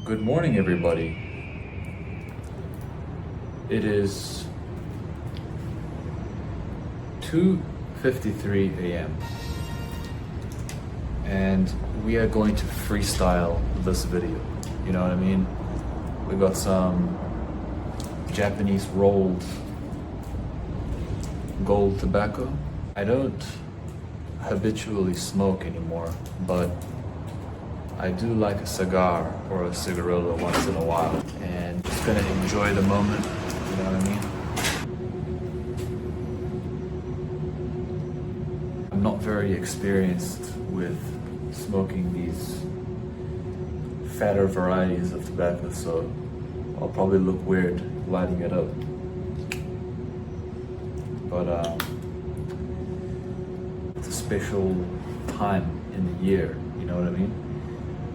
Good morning, everybody. It is 2:53 a.m. and we are going to freestyle this video. You know what I mean? We got some Japanese rolled gold tobacco. I don't habitually smoke anymore, but I do like a cigar or a cigarillo once in a while, and just gonna enjoy the moment, you know what I mean? I'm not very experienced with smoking these fatter varieties of tobacco, so I'll probably look weird lighting it up. But it's a special time in the year, you know what I mean?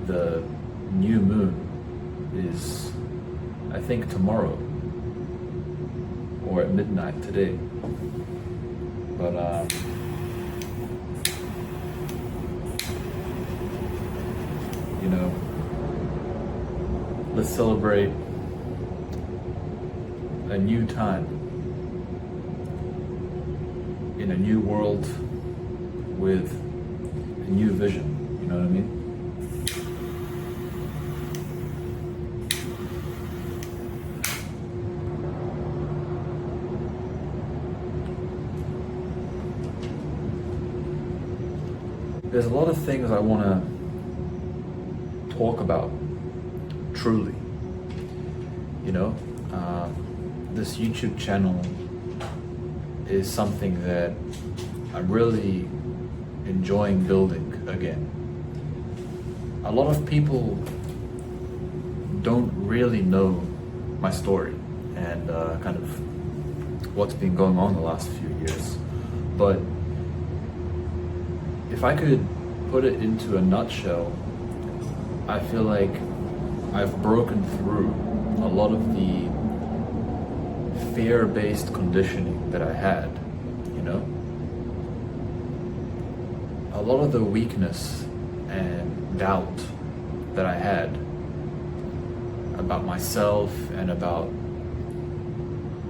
The new moon is, I think, tomorrow or at midnight today. But you know, let's celebrate a new time in a new world with a new vision, you know what I mean? There's a lot of things I want to talk about, truly. You know, this YouTube channel is something that I'm really enjoying building again. A lot of people don't really know my story and kind of what's been going on the last few years. But if I could put it into a nutshell, I feel like I've broken through a lot of the fear-based conditioning that I had, you know? A lot of the weakness and doubt that I had about myself and about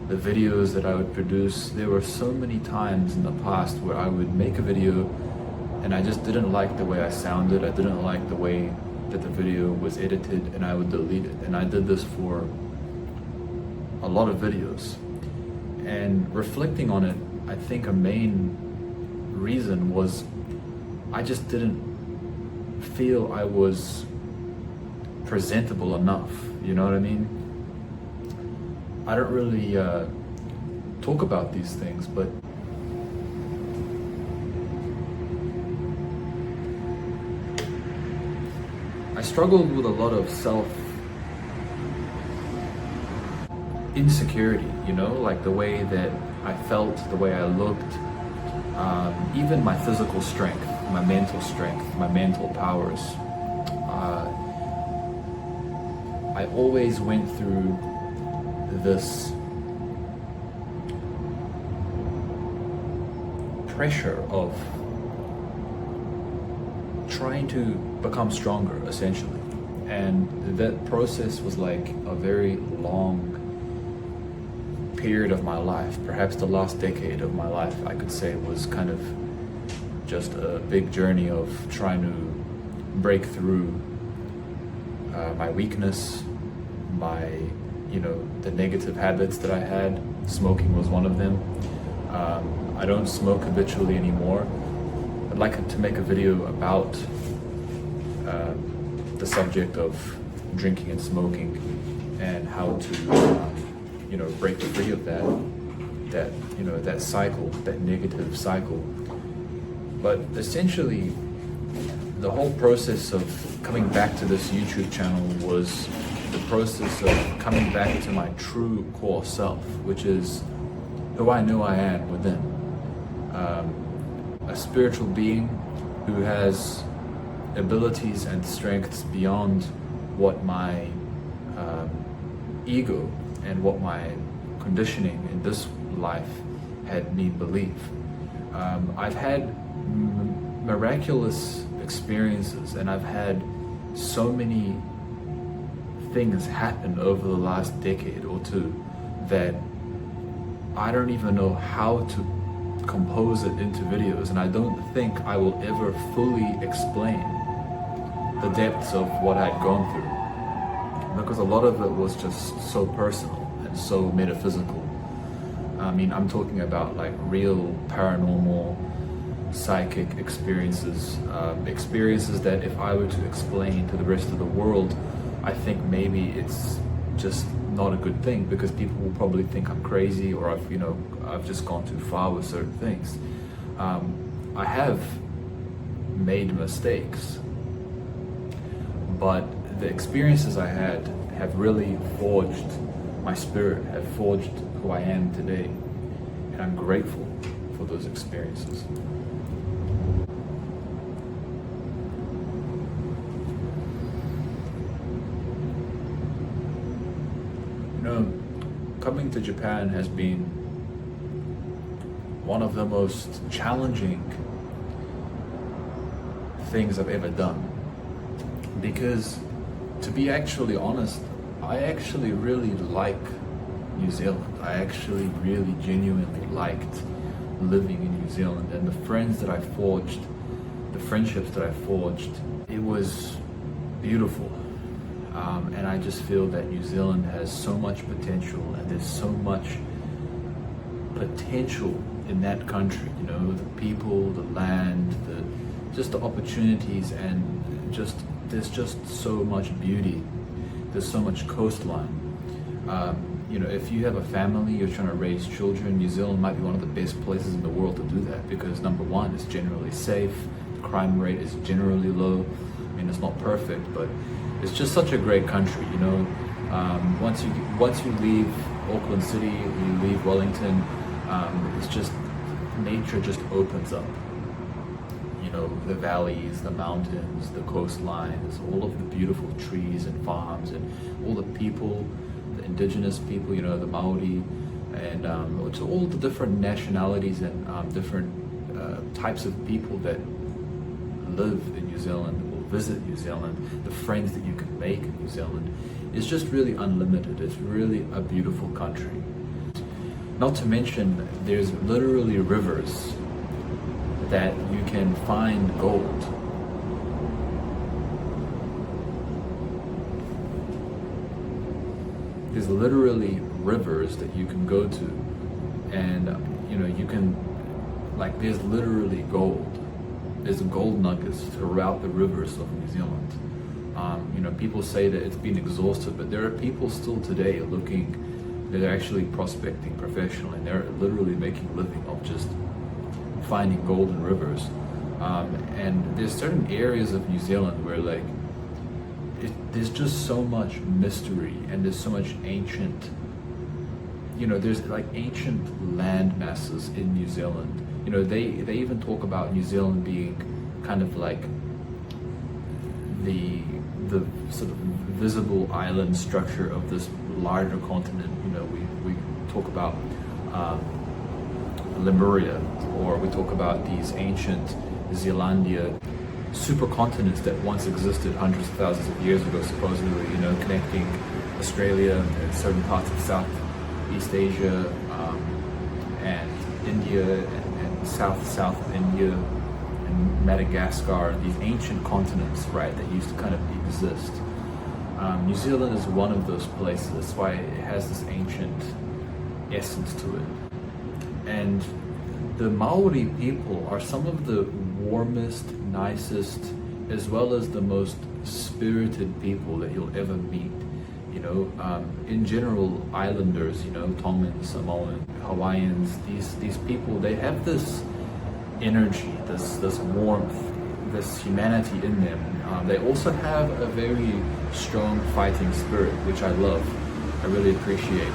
the videos that I would produce. There were so many times in the past where I would make a video and I just didn't like the way I sounded. I didn't like the way that the video was edited, and I would delete it. And I did this for a lot of videos. And reflecting on it, I think a main reason was I just didn't feel I was presentable enough, you know what I mean? I don't really talk about these things, but I struggled with a lot of self-insecurity, you know, like the way that I felt, the way I looked, even my physical strength, my mental powers. I always went through this pressure of trying to become stronger, essentially. And that process was like a very long period of my life. Perhaps the last decade of my life, I could say, was kind of just a big journey of trying to break through my weakness, the negative habits that I had. Smoking was one of them. I don't smoke habitually anymore. I'd like to make a video about the subject of drinking and smoking and how to, break free of that cycle, that negative cycle. But essentially, the whole process of coming back to this YouTube channel was the process of coming back to my true core self, which is who I know I am within. A spiritual being who has abilities and strengths beyond what my ego and what my conditioning in this life had me believe. I've had miraculous experiences, and I've had so many things happened over the last decade or two that I don't even know how to compose it into videos, and I don't think I will ever fully explain the depths of what I'd gone through, because a lot of it was just so personal and so metaphysical. I mean, I'm talking about like real paranormal, psychic experiences, experiences that if I were to explain to the rest of the world, I think maybe it's just not a good thing, because people will probably think I'm crazy, or I've just gone too far with certain things. I have made mistakes, but the experiences I had have really forged my spirit, have forged who I am today, and I'm grateful for those experiences. Coming to Japan has been one of the most challenging things I've ever done, because, to be actually honest, I actually really like New Zealand. I actually really genuinely liked living in New Zealand, and the friends that I forged, the friendships that I forged, it was beautiful. And I just feel that New Zealand has so much potential, and there's so much potential in that country, the people, the land, just the opportunities, and there's just so much beauty. There's so much coastline. If you have a family, you're trying to raise children, New Zealand might be one of the best places in the world to do that, because number one, it's generally safe, the crime rate is generally low. I mean, it's not perfect, but it's just such a great country, Once you leave Auckland City, you leave Wellington, it's just, nature just opens up. The valleys, the mountains, the coastlines, all of the beautiful trees and farms, and all the people, the indigenous people, the Maori, and it's all the different nationalities and different types of people that live in New Zealand, visit New Zealand, the friends that you can make in New Zealand. It's just really unlimited. It's really a beautiful country. Not to mention, there's literally rivers that you can find gold. There's literally rivers that you can go to, and you can, there's literally gold. There's gold nuggets throughout the rivers of New Zealand. People say that it's been exhausted, but there are people still today they're actually prospecting professionally, and they're literally making a living of just finding golden rivers. And there's certain areas of New Zealand where there's just so much mystery, and there's so much ancient, there's ancient land masses in New Zealand. They even talk about New Zealand being kind of like the sort of visible island structure of this larger continent. We talk about Lemuria, or we talk about these ancient Zealandia supercontinents that once existed hundreds of thousands of years ago, supposedly, connecting Australia and certain parts of Southeast Asia, and India, and South India, and Madagascar, and these ancient continents, right, that used to kind of exist. New Zealand is one of those places. That's why it has this ancient essence to it. And the Maori people are some of the warmest, nicest, as well as the most spirited people that you'll ever meet. In general, islanders, Tongans, Samoan, Hawaiians, these people, they have this energy, this warmth, this humanity in them. They also have a very strong fighting spirit, which I love. I really appreciate.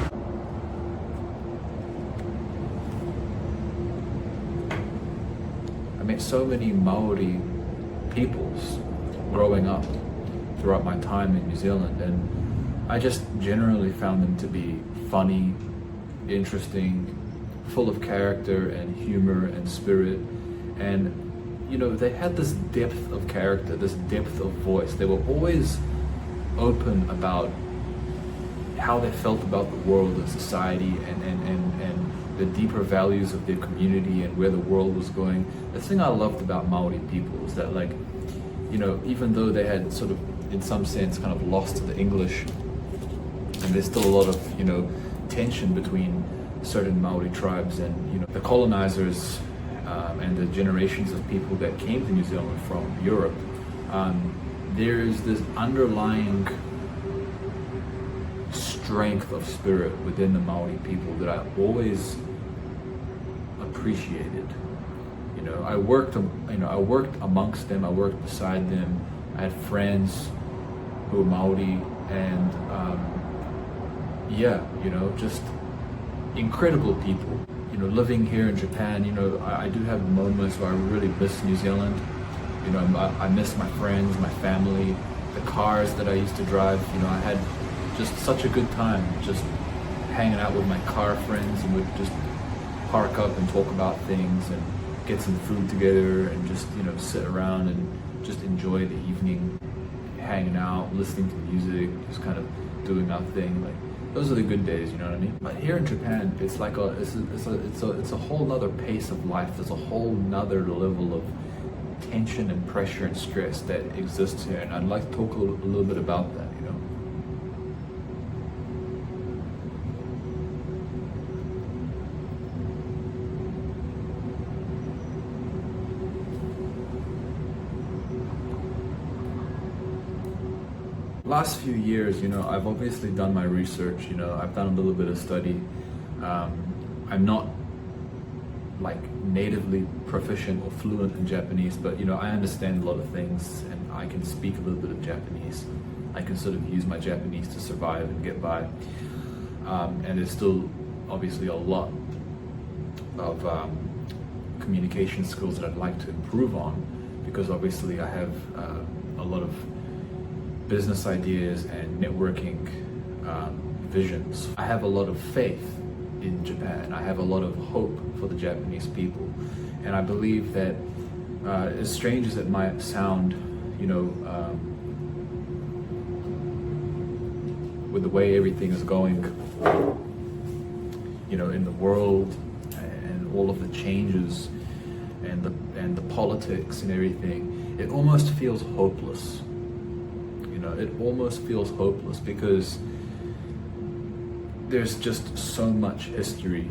I met so many Maori peoples growing up throughout my time in New Zealand, and I just generally found them to be funny, interesting, full of character and humor and spirit. And they had this depth of character, this depth of voice. They were always open about how they felt about the world and society, and the deeper values of their community and where the world was going. The thing I loved about Maori people is that, like, you know, even though they had sort of, in some sense, kind of lost to the English, and there's still a lot of, you know, tension between certain Maori tribes and, you know, the colonizers and the generations of people that came to New Zealand from Europe. There's this underlying strength of spirit within the Maori people that I always appreciated. You know, I worked amongst them, I worked beside them. I had friends who were Maori, and yeah, you know, just incredible people. You know, living here in Japan, you know, I do have moments where I really miss New Zealand. You know, I miss my friends, my family, the cars that I used to drive. You know, I had just such a good time just hanging out with my car friends, and we'd just park up and talk about things and get some food together and just, you know, sit around and just enjoy the evening, hanging out, listening to music, just kind of doing our thing. Like, those are the good days, you know what I mean? But here in Japan, it's like it's a whole nother pace of life. There's a whole nother level of tension and pressure and stress that exists here, and I'd like to talk a little bit about that, you know. Last few years, you know, I've obviously done my research, you know, I've done a little bit of study. I'm not like natively proficient or fluent in Japanese, but, you know, I understand a lot of things, and I can speak a little bit of Japanese. I can sort of use my Japanese to survive and get by. And there's still obviously a lot of communication skills that I'd like to improve on, because obviously I have a lot of business ideas and networking visions. I have a lot of faith in Japan. I have a lot of hope for the Japanese people, and I believe that as strange as it might sound, you know, with the way everything is going, you know, in the world, and all of the changes and the politics and everything, it almost feels hopeless. You know, it almost feels hopeless because there's just so much history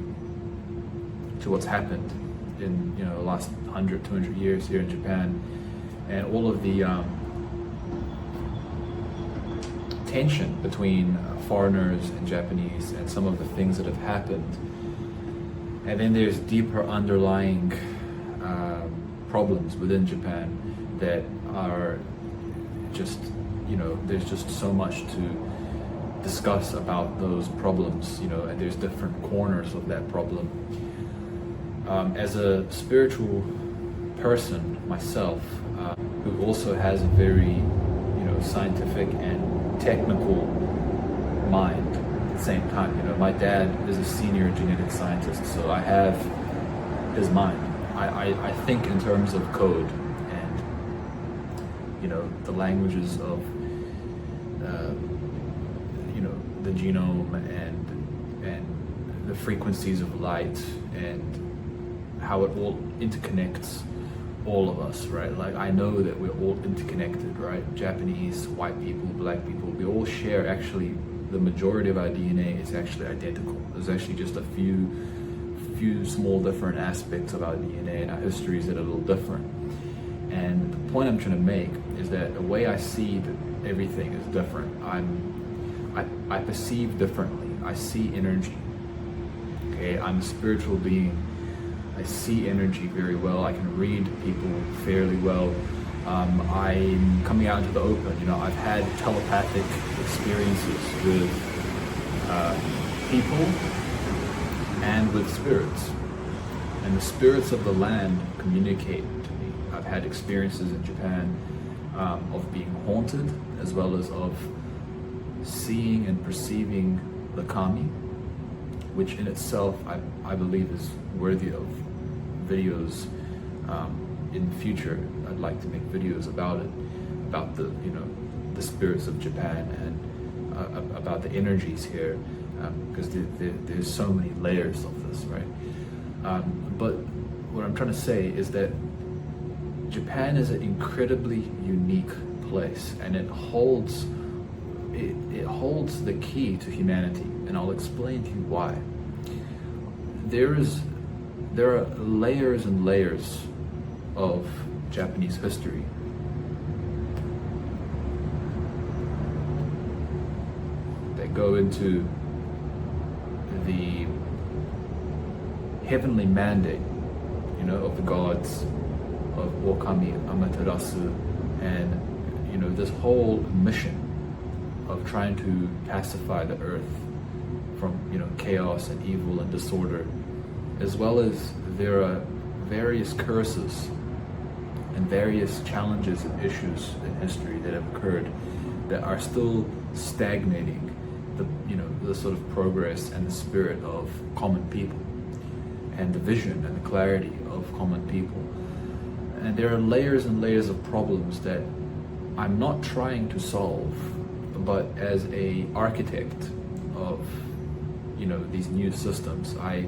to what's happened in, you know, the last 100, 200 years here in Japan, and all of the tension between foreigners and Japanese, and some of the things that have happened. And then there's deeper underlying problems within Japan that are just, you know, there's just so much to discuss about those problems, you know, and there's different corners of that problem. As a spiritual person myself, who also has a very, you know, scientific and technical mind at the same time. You know, my dad is a senior genetic scientist, so I have his mind. I think in terms of code and, you know, the languages of you know, the genome and the frequencies of light and how it all interconnects all of us, right? Like, I know that we're all interconnected, right? Japanese, white people, black people, we all share, actually, the majority of our DNA is actually identical. There's actually just a few small different aspects of our DNA and our histories that are a little different. And the point I'm trying to make is that the way I see everything is different. I perceive differently. I see energy. Okay, I'm a spiritual being. I see energy very well. I can read people fairly well. I'm coming out into the open. You know, I've had telepathic experiences with people and with spirits. And the spirits of the land communicate to me. I've had experiences in Japan of being haunted, as well as of seeing and perceiving the kami, which in itself I believe is worthy of videos. In the future, I'd like to make videos about it, about the, you know, the spirits of Japan, and about about the energies here, because there's so many layers of this, right? But what I'm trying to say is that Japan is an incredibly unique place, and it holds the key to humanity, and I'll explain to you why. There are layers and layers of Japanese history. They go into the heavenly mandate, of the gods, of Okami, Amaterasu, and this whole mission of trying to pacify the earth from chaos and evil and disorder, as well as there are various curses and various challenges and issues in history that have occurred that are still stagnating the sort of progress and the spirit of common people, and the vision and the clarity of common people. And there are layers and layers of problems that I'm not trying to solve, but as a architect of these new systems, I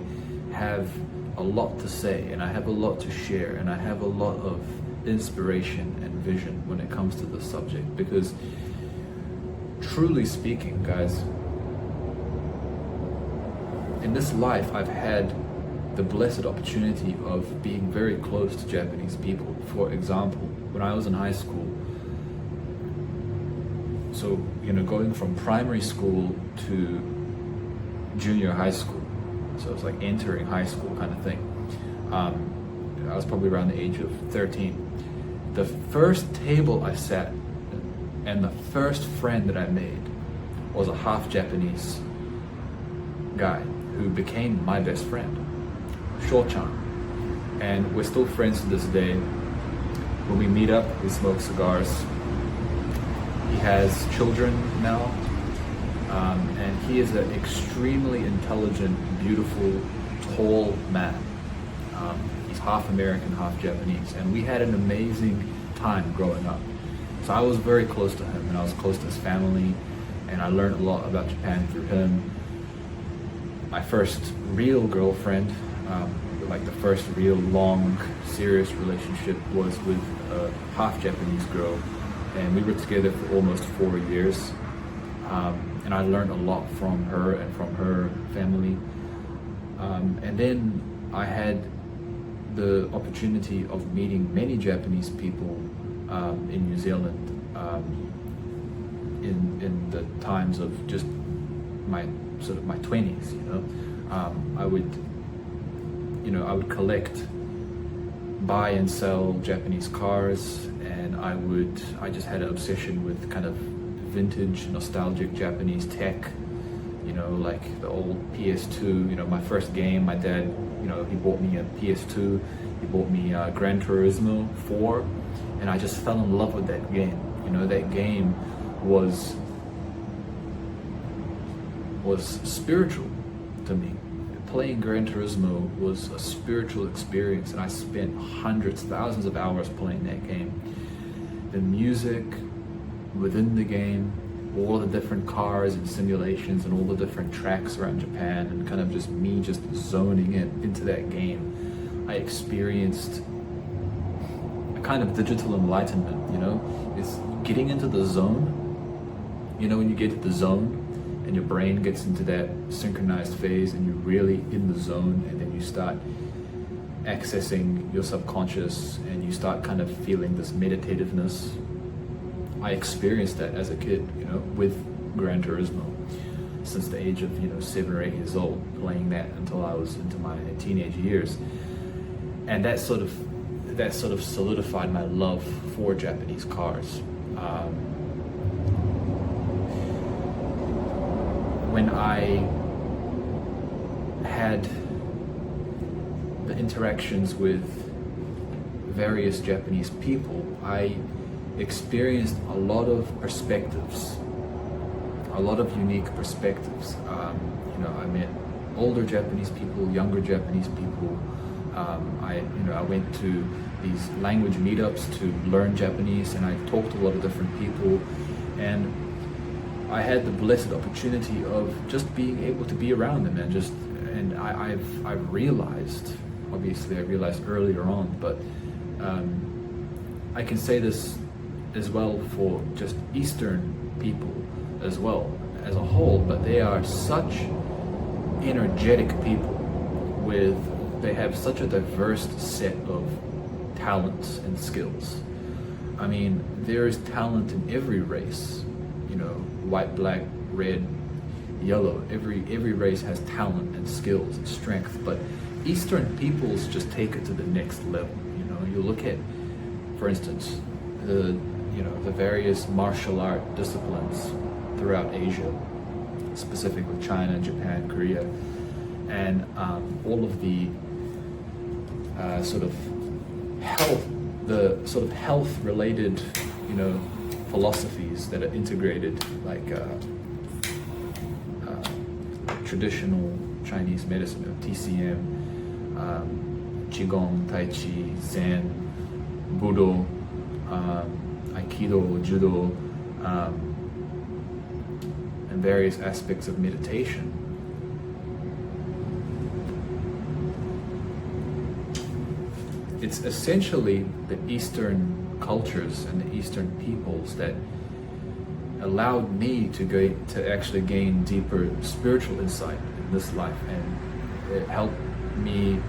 have a lot to say, and I have a lot to share, and I have a lot of inspiration and vision when it comes to this subject. Because truly speaking, guys, in this life I've had the blessed opportunity of being very close to Japanese people. For example, when I was in high school, so going from primary school to junior high school, so it's like entering high school kind of thing. I was probably around the age of 13. The first table I sat and the first friend that I made was a half Japanese guy who became my best friend, Sho-chan. And we're still friends to this day. When we meet up, we smoke cigars. He has children now, and he is an extremely intelligent, beautiful, tall man. He's half American, half Japanese, and we had an amazing time growing up. So I was very close to him, and I was close to his family, and I learned a lot about Japan through him. My first real girlfriend, like the first real long, serious relationship, was with a half Japanese girl, and we were together for almost 4 years. And I learned a lot from her and from her family. And then I had the opportunity of meeting many Japanese people in New Zealand in the times of just my 20s. I would collect, buy and sell Japanese cars, and I just had an obsession with kind of vintage, nostalgic Japanese tech, like the old PS2. My first game, my dad, he bought me a PS2, he bought me Gran Turismo 4, and I just fell in love with that game. That game was spiritual to me. Playing Gran Turismo was a spiritual experience, and I spent hundreds, thousands of hours playing that game. The music within the game, all the different cars and simulations and all the different tracks around Japan, and kind of just me just zoning into that game. I experienced a kind of digital enlightenment, It's getting into the zone. When you get to the zone and your brain gets into that synchronized phase and you're really in the zone, and then you start accessing your subconscious and you start kind of feeling this meditativeness. I experienced that as a kid, with Gran Turismo, since the age of 7 or 8 years old, playing that until I was into my teenage years, and that sort of solidified my love for Japanese cars. When I had the interactions with various Japanese people, I experienced a lot of perspectives, a lot of unique perspectives. I met older Japanese people, younger Japanese people. I went to these language meetups to learn Japanese, and I talked to a lot of different people. And I had the blessed opportunity of just being able to be around them, and I've realized, obviously I realized earlier on, but I can say this as well for just Eastern people as well as a whole, but they are such energetic people they have such a diverse set of talents and skills. I mean, there is talent in every race, white, black, red, yellow. Every race has talent and skills and strength, but Eastern peoples just take it to the next level. You look at, for instance, the various martial art disciplines throughout Asia, specifically China, Japan, Korea, and all of the sort of health-related, philosophies that are integrated, like traditional Chinese medicine, TCM, Qigong, Tai Chi, Zen, Budo, Aikido, Judo, and various aspects of meditation. It's essentially the Eastern cultures and the Eastern peoples that allowed me to actually gain deeper spiritual insight in this life, and it helped me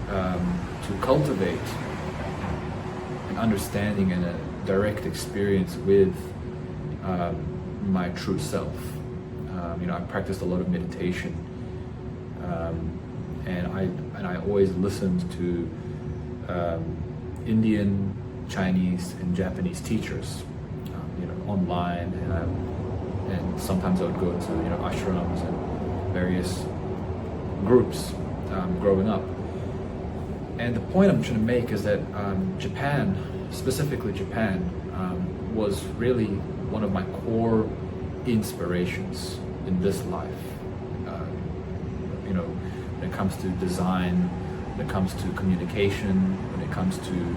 to cultivate an understanding and a direct experience with my true self. I practiced a lot of meditation, and I always listened to Indian, Chinese, and Japanese teachers, online, and sometimes I would go to ashrams and various groups growing up. And the point I'm trying to make is that Japan, specifically Japan, was really one of my core inspirations in this life. When it comes to design, when it comes to communication, when it comes to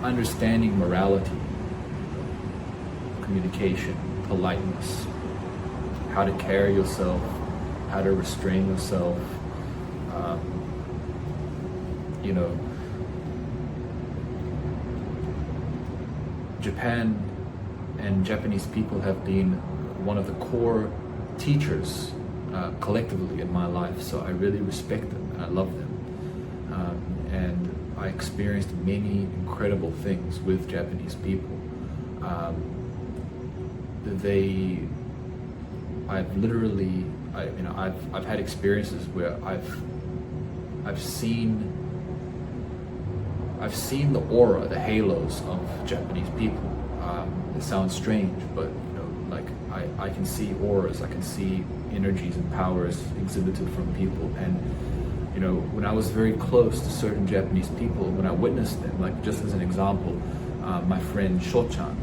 understanding morality, communication, politeness, how to carry yourself, how to restrain yourself. Japan and Japanese people have been one of the core teachers collectively in my life, so I really respect them and I love them. And I experienced many incredible things with Japanese people. I've had experiences where I've seen the aura, the halos of Japanese people. It sounds strange, but I can see auras, I can see energies and powers exhibited from people. And when I was very close to certain Japanese people, when I witnessed them, like just as an example, my friend Shochan,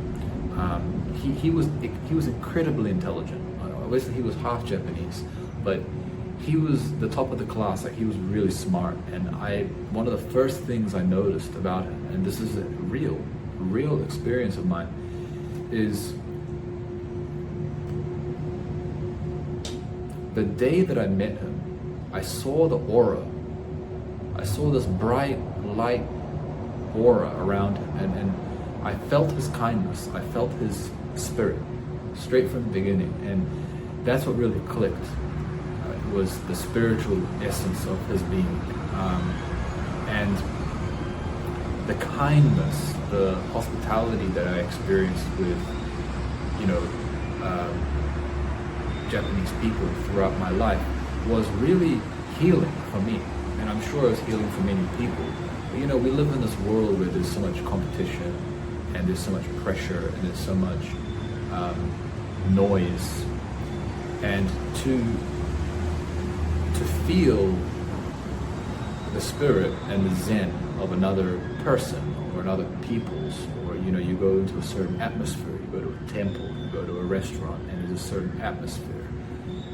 he was incredibly intelligent. Obviously he was half Japanese, but he was the top of the class. Like, he was really smart, and one of the first things I noticed about him, and this is a real experience of mine, is the day that I met him, I saw the aura. I saw this bright light aura around him, and I felt his kindness. I felt his spirit straight from the beginning, and that's what really clicked. It was the spiritual essence of his being, and the kindness, the hospitality that I experienced with, Japanese people throughout my life was really healing for me, and I'm sure it's healing for many people. But, we live in this world where there's so much competition, and there's so much pressure, and there's so much noise, and to feel the spirit and the zen of another person or another people's, or you go into a certain atmosphere, you go to a temple, you go to a restaurant, and there's a certain atmosphere.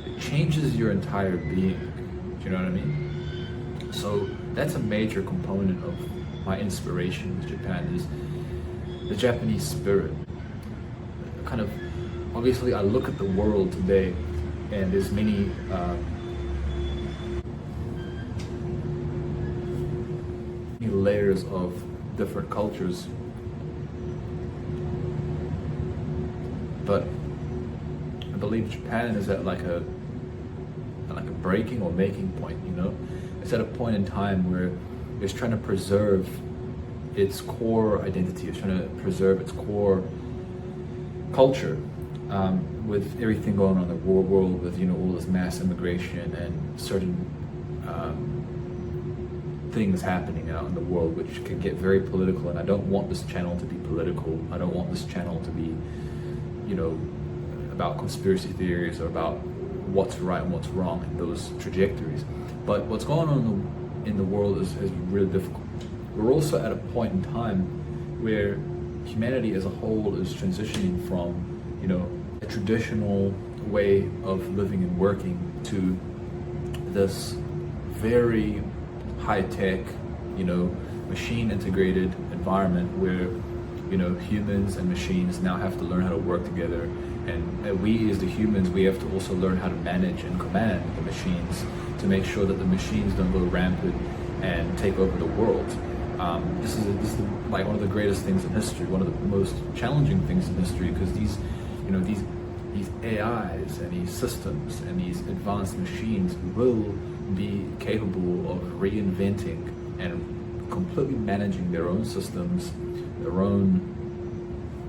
It changes your entire being. Do you know what I mean? So that's a major component of my inspiration with Japan, is the Japanese spirit, kind of obviously I look at the world today, and there's many layers of different cultures, but I believe Japan is at like a breaking or making point. It's at a point in time where it's trying to preserve its core identity. It's trying to preserve its core culture, with everything going on in the world, with all this mass immigration and certain things happening out in the world, which can get very political. And I don't want this channel to be political. I don't want this channel to be, about conspiracy theories or about what's right and what's wrong in those trajectories. But what's going on in the world is really difficult. We're also at a point in time where humanity as a whole is transitioning from, a traditional way of living and working to this very high-tech, machine integrated environment where, humans and machines now have to learn how to work together. And we as the humans, we have to also learn how to manage and command the machines to make sure that the machines don't go rampant and take over the world. This is like one of the greatest things in history, one of the most challenging things in history, because these AIs and these systems and these advanced machines will be capable of reinventing and completely managing their own systems, their own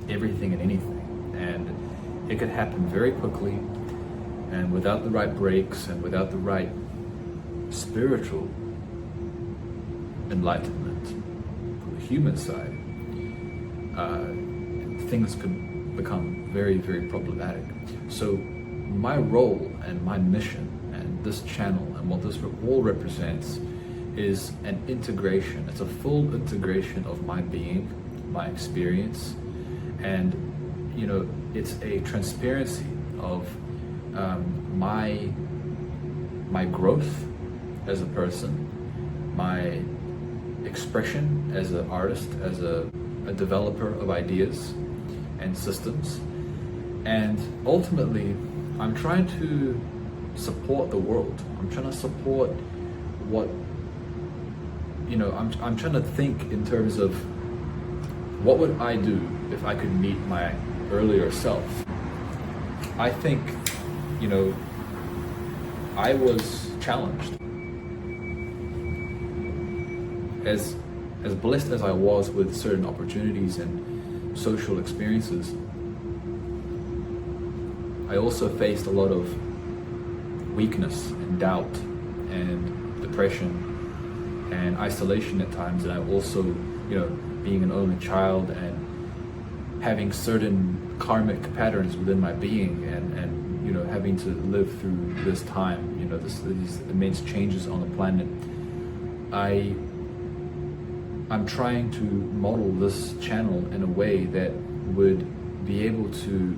everything and anything. And it could happen very quickly, and without the right breaks and without the right spiritual enlightenment from the human side, things could become very, very problematic. So my role and my mission and this channel and what this all represents is an integration. It's a full integration of my being, my experience, and it's a transparency of my growth as a person, my expression as an artist, as a developer of ideas and systems. And ultimately, I'm trying to support the world. I'm trying to support what, I'm trying to think in terms of what would I do if I could meet my earlier self. I think, I was challenged. As blessed as I was with certain opportunities and social experiences, I also faced a lot of weakness and doubt and depression and isolation at times. And I also, being an only child and having certain karmic patterns within my being and having to live through this time, these immense changes on the planet, I'm trying to model this channel in a way that would be able to,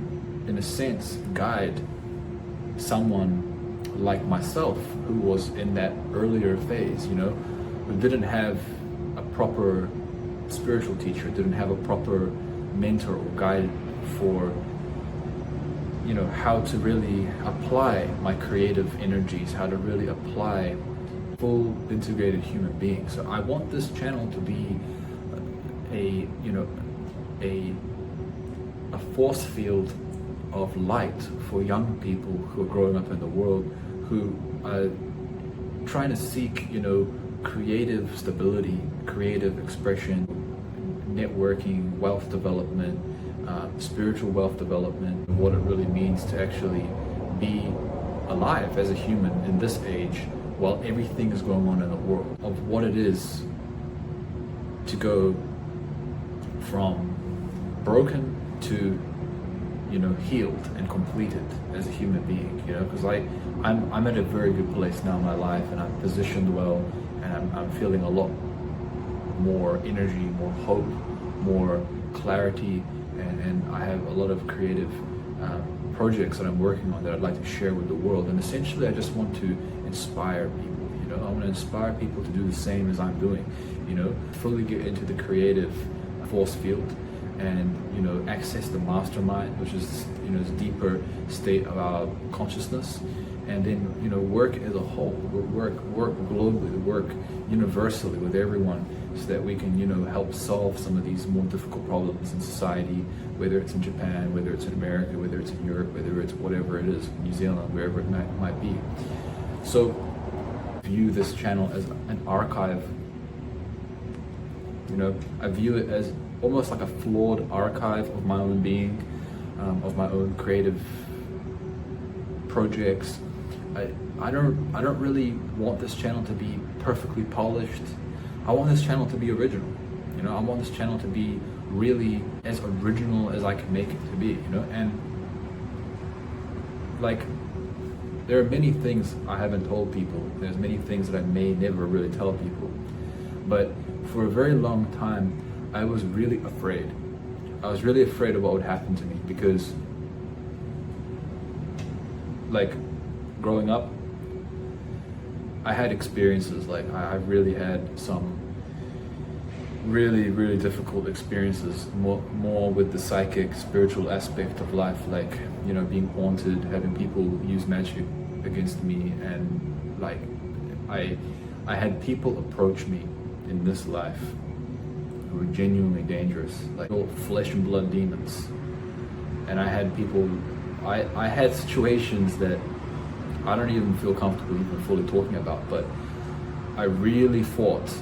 in a sense, guide someone like myself who was in that earlier phase, who didn't have a proper spiritual teacher, didn't have a proper mentor or guide for, how to really apply my creative energies, how to really apply full integrated human being. So I want this channel to be a force field of light for young people who are growing up in the world, who are trying to seek, creative stability, creative expression, networking, wealth development, spiritual wealth development, and what it really means to actually be alive as a human in this age while everything is going on in the world, of what it is to go from broken to healed and completed as a human being, because I'm at a very good place now in my life, and I'm positioned well, and I'm feeling a lot more energy, more hope, more clarity, and I have a lot of creative projects that I'm working on that I'd like to share with the world. And essentially I just want to inspire people, I want to inspire people to do the same as I'm doing, fully get into the creative force field, and access the mastermind, which is this deeper state of our consciousness, and then work as a whole, work globally, work universally with everyone, so that we can help solve some of these more difficult problems in society, whether it's in Japan, whether it's in America, whether it's in Europe, whether it's whatever it is, New Zealand, wherever it might be. So view this channel as an archive. I view it as almost like a flawed archive of my own being, of my own creative projects. I don't really want this channel to be perfectly polished. I want this channel to be original. I want this channel to be really as original as I can make it to be. And like, there are many things I haven't told people. There's many things that I may never really tell people. But for a very long time, I was really afraid. I was really afraid of what would happen to me, because like growing up, I had experiences, like I really had some really, really difficult experiences, more with the psychic, spiritual aspect of life, like, being haunted, having people use magic against me, and like I had people approach me in this life who were genuinely dangerous, like flesh and blood demons. And I had people, I had situations that I don't even feel comfortable even fully talking about, but I really fought.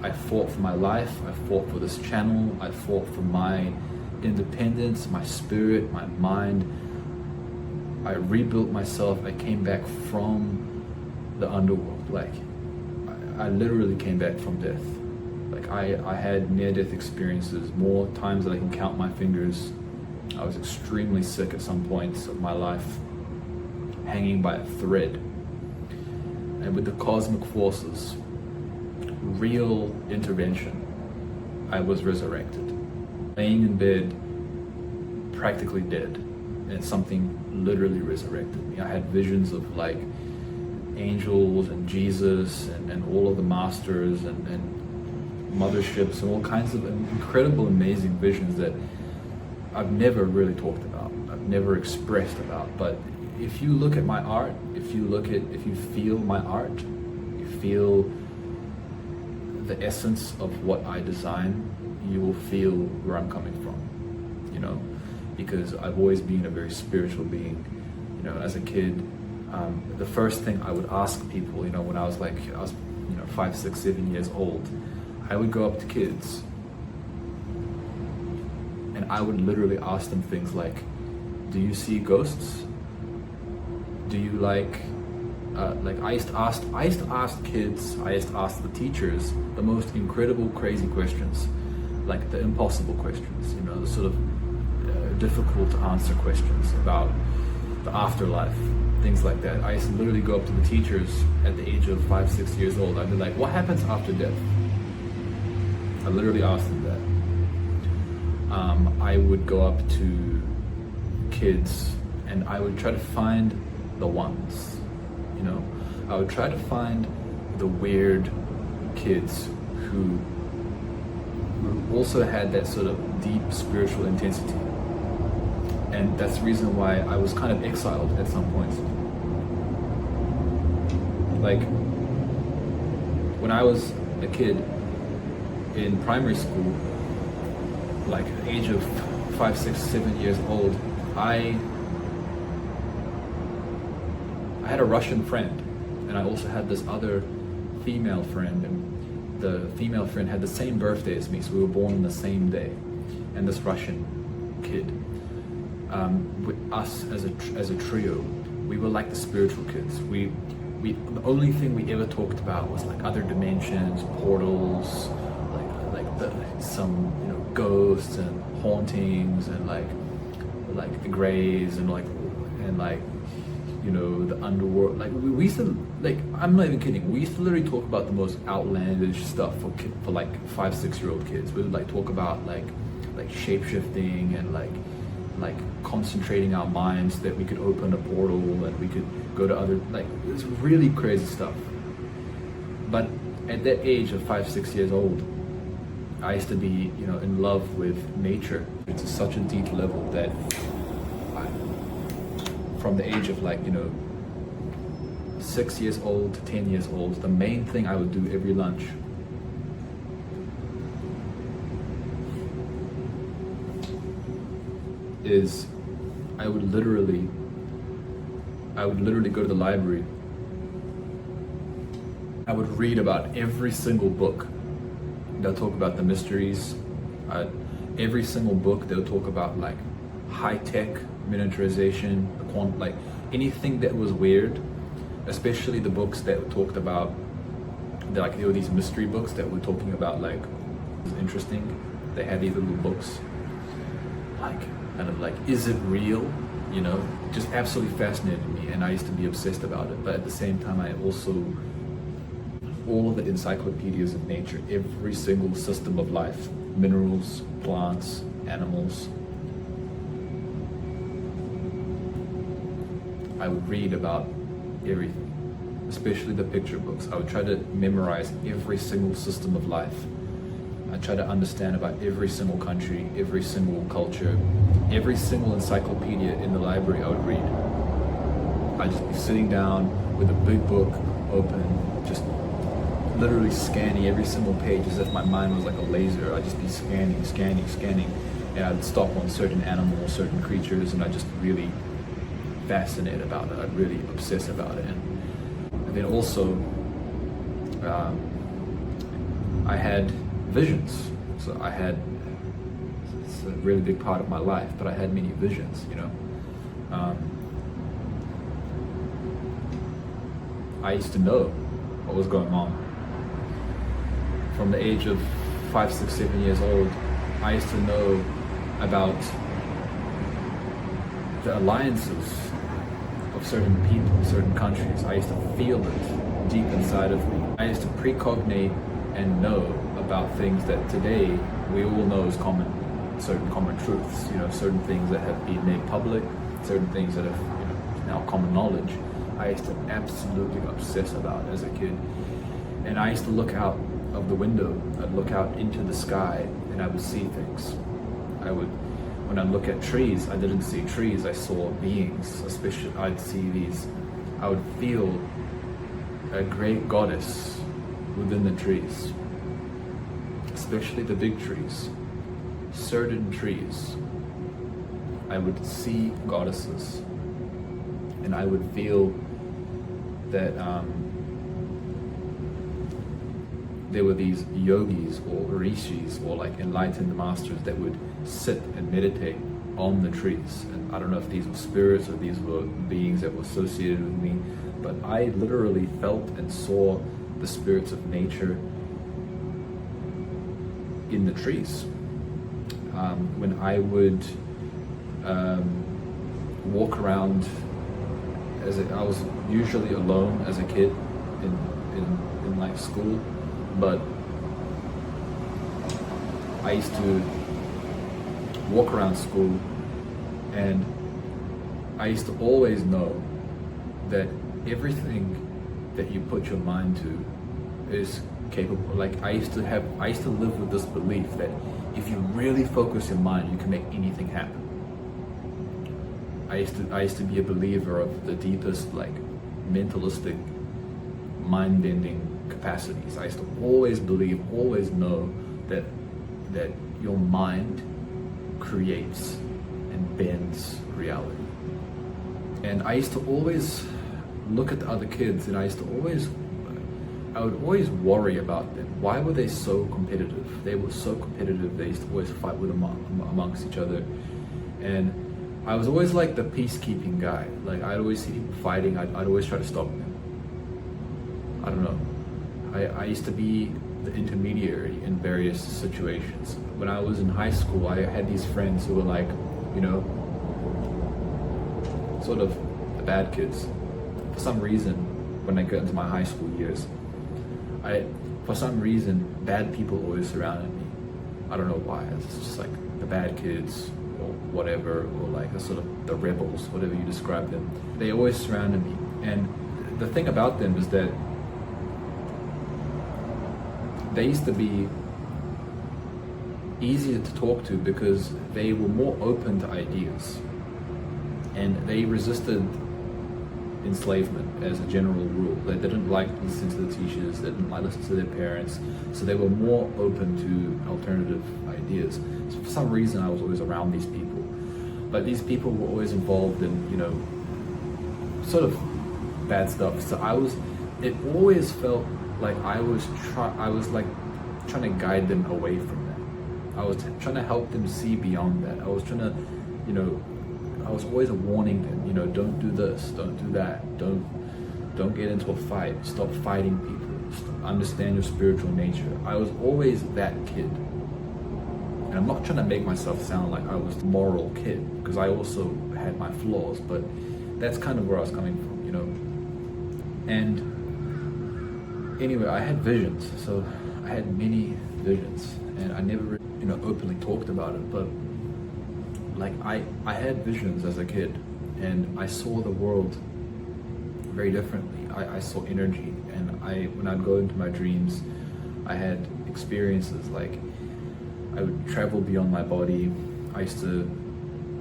I fought for my life, I fought for this channel, I fought for my independence, my spirit, my mind. I rebuilt myself. I came back from the underworld. Like, I literally came back from death. Like, I had near-death experiences, more times than I can count my fingers. I was extremely sick at some points of my life, hanging by a thread. And with the cosmic forces, real intervention, I was resurrected. Laying in bed, practically dead, and something literally resurrected me. I had visions of like angels and Jesus and all of the masters and motherships and all kinds of incredible, amazing visions that I've never really talked about, I've never expressed about. But if you look at my art, if you feel my art, you feel the essence of what I design, you will feel where I'm coming from, because I've always been a very spiritual being. As a kid, the first thing I would ask people, when I was 5, 6, 7 years old, I would go up to kids and I would literally ask them things like, do you see ghosts? Do you I used to ask kids, I used to ask the teachers the most incredible, crazy questions, like the impossible questions, the sort of difficult to answer questions about the afterlife, things like that. I used to literally go up to the teachers at the age of 5, 6 years old. I'd be like, what happens after death? I literally asked them that. I would go up to kids and I would try to find the ones, I would try to find the weird kids who also had that sort of deep spiritual intensity. And that's the reason why I was kind of exiled at some points. Like, when I was a kid in primary school, like at the age of 5, 6, 7 years old, I had a Russian friend, and I also had this other female friend, and the female friend had the same birthday as me, so we were born on the same day. And this Russian kid, with us as a trio, we were like the spiritual kids. We the only thing we ever talked about was like other dimensions, portals, some ghosts and hauntings, and like the grays and the underworld. Like we used to, I'm not even kidding, we used to literally talk about the most outlandish stuff for like 5, 6 year old kids. We would like talk about like shape-shifting and like concentrating our minds so that we could open a portal and we could go to other, it's really crazy stuff. But at that age of 5, 6 years old, I used to be, in love with nature. It's such a deep level that from the age of 6 years old to 10 years old, the main thing I would do every lunch is I would literally go to the library. I would read about every single book. They'll talk about the mysteries. Every single book they'll talk about high-tech miniaturization, anything that was weird, especially the books that talked about, there were these mystery books that were talking about interesting. They had these little books, is it real? Just absolutely fascinated me, and I used to be obsessed about it. But at the same time, I also, all of the encyclopedias of nature, every single system of life, minerals, plants, animals. I would read about everything, especially the picture books. I would try to memorize every single system of life. I try to understand about every single country, every single culture, every single encyclopedia in the library I would read. I'd just be sitting down with a big book open, just literally scanning every single page as if my mind was like a laser. I'd just be scanning, and I'd stop on certain animals, certain creatures, and I'd just really fascinate about it. I'd really obsess about it. And then also, I had visions. So it's a really big part of my life, but I had many visions, I used to know what was going on. From the age of 5, 6, 7 years old, I used to know about the alliances of certain people, certain countries. I used to feel it deep inside of me. I used to precognate and know about things that today we all know as certain common truths, certain things that have been made public, certain things that have now common knowledge. I used to absolutely obsess about as a kid. And I used to look out of the window, I'd look out into the sky and I would see things. When I look at trees, I didn't see trees, I saw beings. Especially I would feel a great goddess within the trees, especially the big trees. Certain trees, I would see goddesses, and I would feel that there were these yogis or rishis or enlightened masters that would sit and meditate on the trees. And I don't know if these were spirits or these were beings that were associated with me, but I literally felt and saw the spirits of nature in the trees. When I would walk around, I was usually alone as a kid in school, but I used to walk around school, and I used to always know that everything that you put your mind to is capable. I used to live with this belief that if you really focus your mind, you can make anything happen. I used to be a believer of the deepest mentalistic, mind-bending capacities. I used to always believe, always know that your mind creates and bends reality. And I used to always look at the other kids, and I would always worry about them. Why were they so competitive? They were so competitive. They used to always fight with amongst each other. And I was always the peacekeeping guy. I'd always see people fighting. I'd always try to stop them. I don't know. I used to be the intermediary in various situations. When I was in high school, I had these friends who were sort of the bad kids. For some reason, when I got into my high school years, for some reason, bad people always surrounded me. I don't know why. It's just the bad kids or whatever, or the sort of the rebels, whatever you describe them. They always surrounded me. And the thing about them is that they used to be easier to talk to because they were more open to ideas, and they resisted enslavement as a general rule. They didn't like listening to the teachers, they didn't like listening to their parents, so they were more open to alternative ideas. So for some reason I was always around these people, but these people were always involved in, you know, sort of bad stuff. So it always felt like I was like trying to guide them away from that. I was trying to help them see beyond that. I was trying to, you know, I was always warning them, you know, don't do this, don't do that, don't get into a fight, stop fighting people, understand your spiritual nature. I was always that kid. And I'm not trying to make myself sound like I was the moral kid, because I also had my flaws, but that's kind of where I was coming from, you know. And anyway, I had visions, so I had many visions, and I never, you know, openly talked about it, but like I had visions as a kid, and I saw the world very differently. I saw energy, and when I'd go into my dreams, I had experiences like I would travel beyond my body. I used to,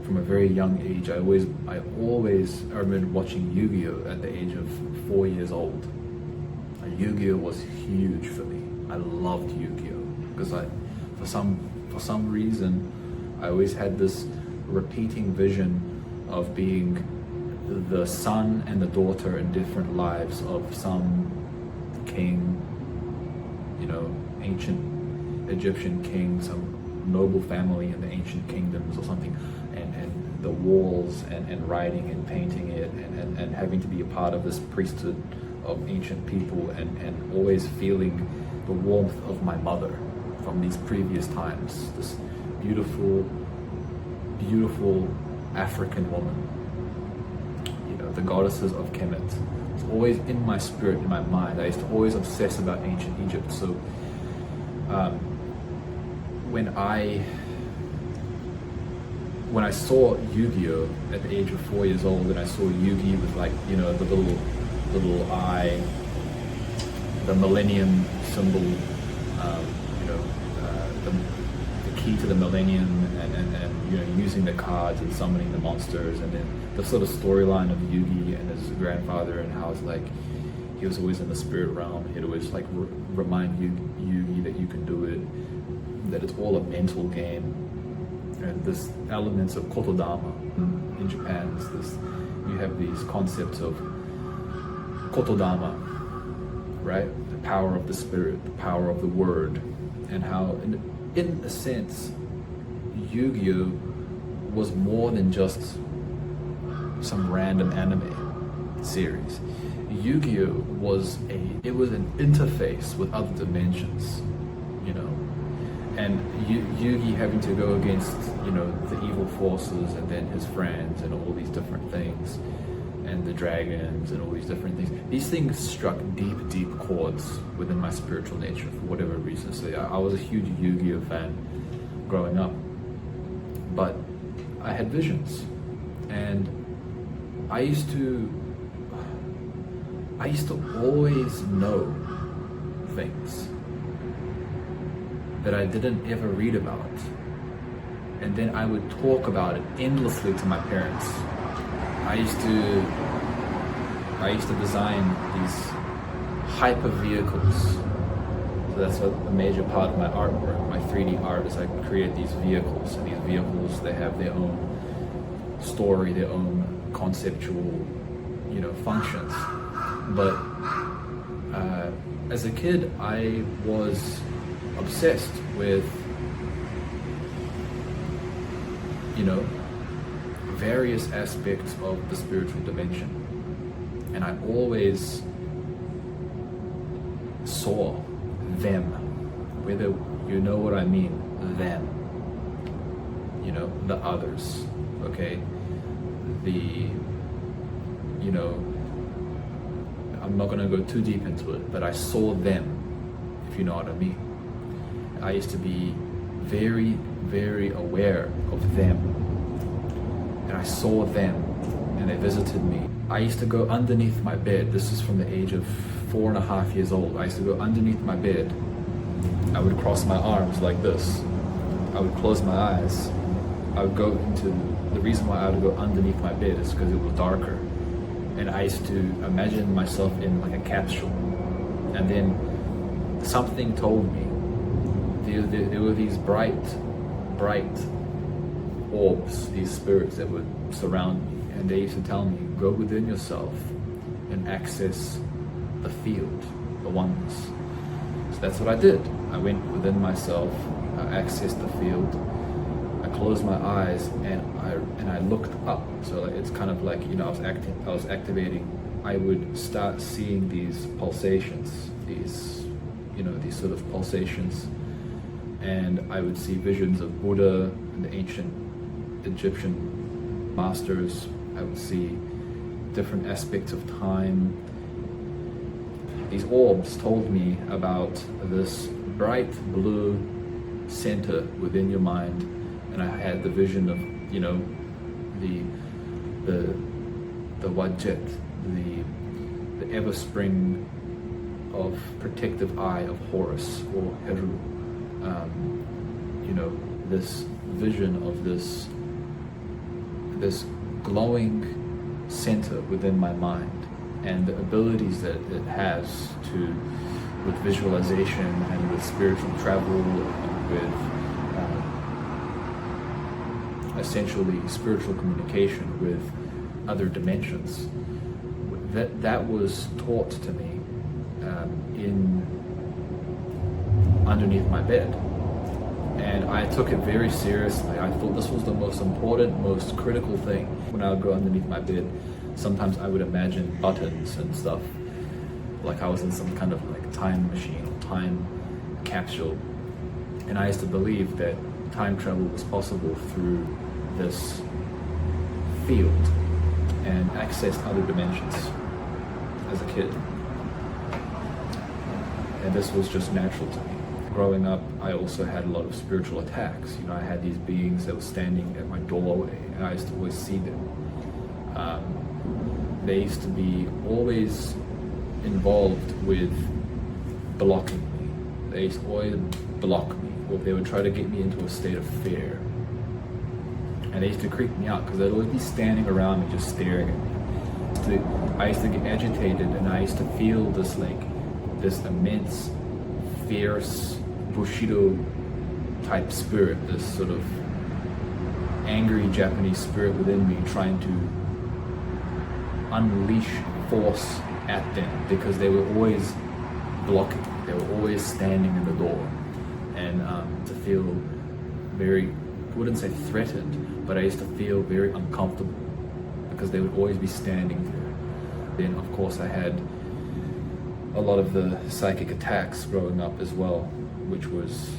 from a very young age, I remember watching Yu-Gi-Oh at the age of 4 years old. Yu-Gi-Oh was huge for me. I loved Yu-Gi-Oh because for some reason I always had this repeating vision of being the son and the daughter in different lives of some king, you know, ancient Egyptian king, some noble family in the ancient kingdoms or something, and the walls and writing and painting it and having to be a part of this priesthood of ancient people, and always feeling the warmth of my mother from these previous times, this beautiful African woman, you know, the goddesses of Kemet. It's always in my spirit, in my mind. I used to always obsess about ancient Egypt. So when I saw Yu-Gi-Oh at the age of 4 years old, and I saw Yu-Gi with, like, you know, the little eye, the millennium symbol, you know, the key to the millennium, and you know, using the cards and summoning the monsters, and then the sort of storyline of Yugi and his grandfather, and how it's like he was always in the spirit realm. He'd always like remind Yugi that you can do it, that it's all a mental game. And this elements of kotodama in Japan is this, you have these concepts of kotodama, right? The power of the spirit, the power of the word, and how in a sense Yu-Gi-Oh was more than just some random anime series. Yu-Gi-Oh was an interface with other dimensions, you know, and Yugi having to go against, you know, the evil forces, and then his friends, and all these different things, and the dragons, and all these different things. These things struck deep chords within my spiritual nature for whatever reason. So I was a huge Yu-Gi-Oh fan growing up, but I had visions, and I used to always know things that I didn't ever read about, and then I would talk about it endlessly to my parents. I used to design these hyper vehicles. So that's a major part of my artwork. My 3D art is I create these vehicles, and these vehicles, they have their own story, their own conceptual, you know, functions. But as a kid, I was obsessed with, you know, various aspects of the spiritual dimension, and I always saw them, whether you know what I mean, them, you know, the others, okay, you know, I'm not going to go too deep into it, but I saw them, if you know what I mean. I used to be very aware of them, and I saw them, and they visited me. I used to go underneath my bed. This is from the age of 4.5 years old. I used to go underneath my bed. I would cross my arms like this. I would close my eyes. I would go into, the reason why I would go underneath my bed is because it was darker. And I used to imagine myself in like a capsule. And then something told me, there were these bright orbs, these spirits that would surround me. And they used to tell me, go within yourself and access the field, the oneness. So that's what I did. I went within myself, I accessed the field, I closed my eyes, and I looked up. So like, it's kind of like, you know, I was activating. I would start seeing these pulsations, these sort of pulsations, and I would see visions of Buddha and the ancient Egyptian masters. I would see different aspects of time. These orbs told me about this bright blue center within your mind, and I had the vision of, you know, the Wajet, the ever spring of protective eye of Horus or Heru. You know, this vision of this glowing center within my mind, and the abilities that it has to, with visualization and with spiritual travel and with essentially spiritual communication with other dimensions. That was taught to me underneath my bed. And I took it very seriously. I thought this was the most important, most critical thing. When I would go underneath my bed, sometimes I would imagine buttons and stuff, like I was in some kind of like time machine or time capsule. And I used to believe that time travel was possible through this field and access other dimensions as a kid. And this was just natural to me. Growing up, I also had a lot of spiritual attacks. You know, I had these beings that were standing at my doorway, and I used to always see them. They used to be always involved with blocking me. They used to always block me, or they would try to get me into a state of fear. And they used to creep me out because they'd always be standing around me just staring at me. I used to get agitated, and I used to feel this immense, fierce, Bushido type spirit, this sort of angry Japanese spirit within me trying to unleash force at them, because they were always blocking, they were always standing in the door. And to feel very, I wouldn't say threatened, but I used to feel very uncomfortable because they would always be standing there. Then of course I had a lot of the psychic attacks growing up as well, which was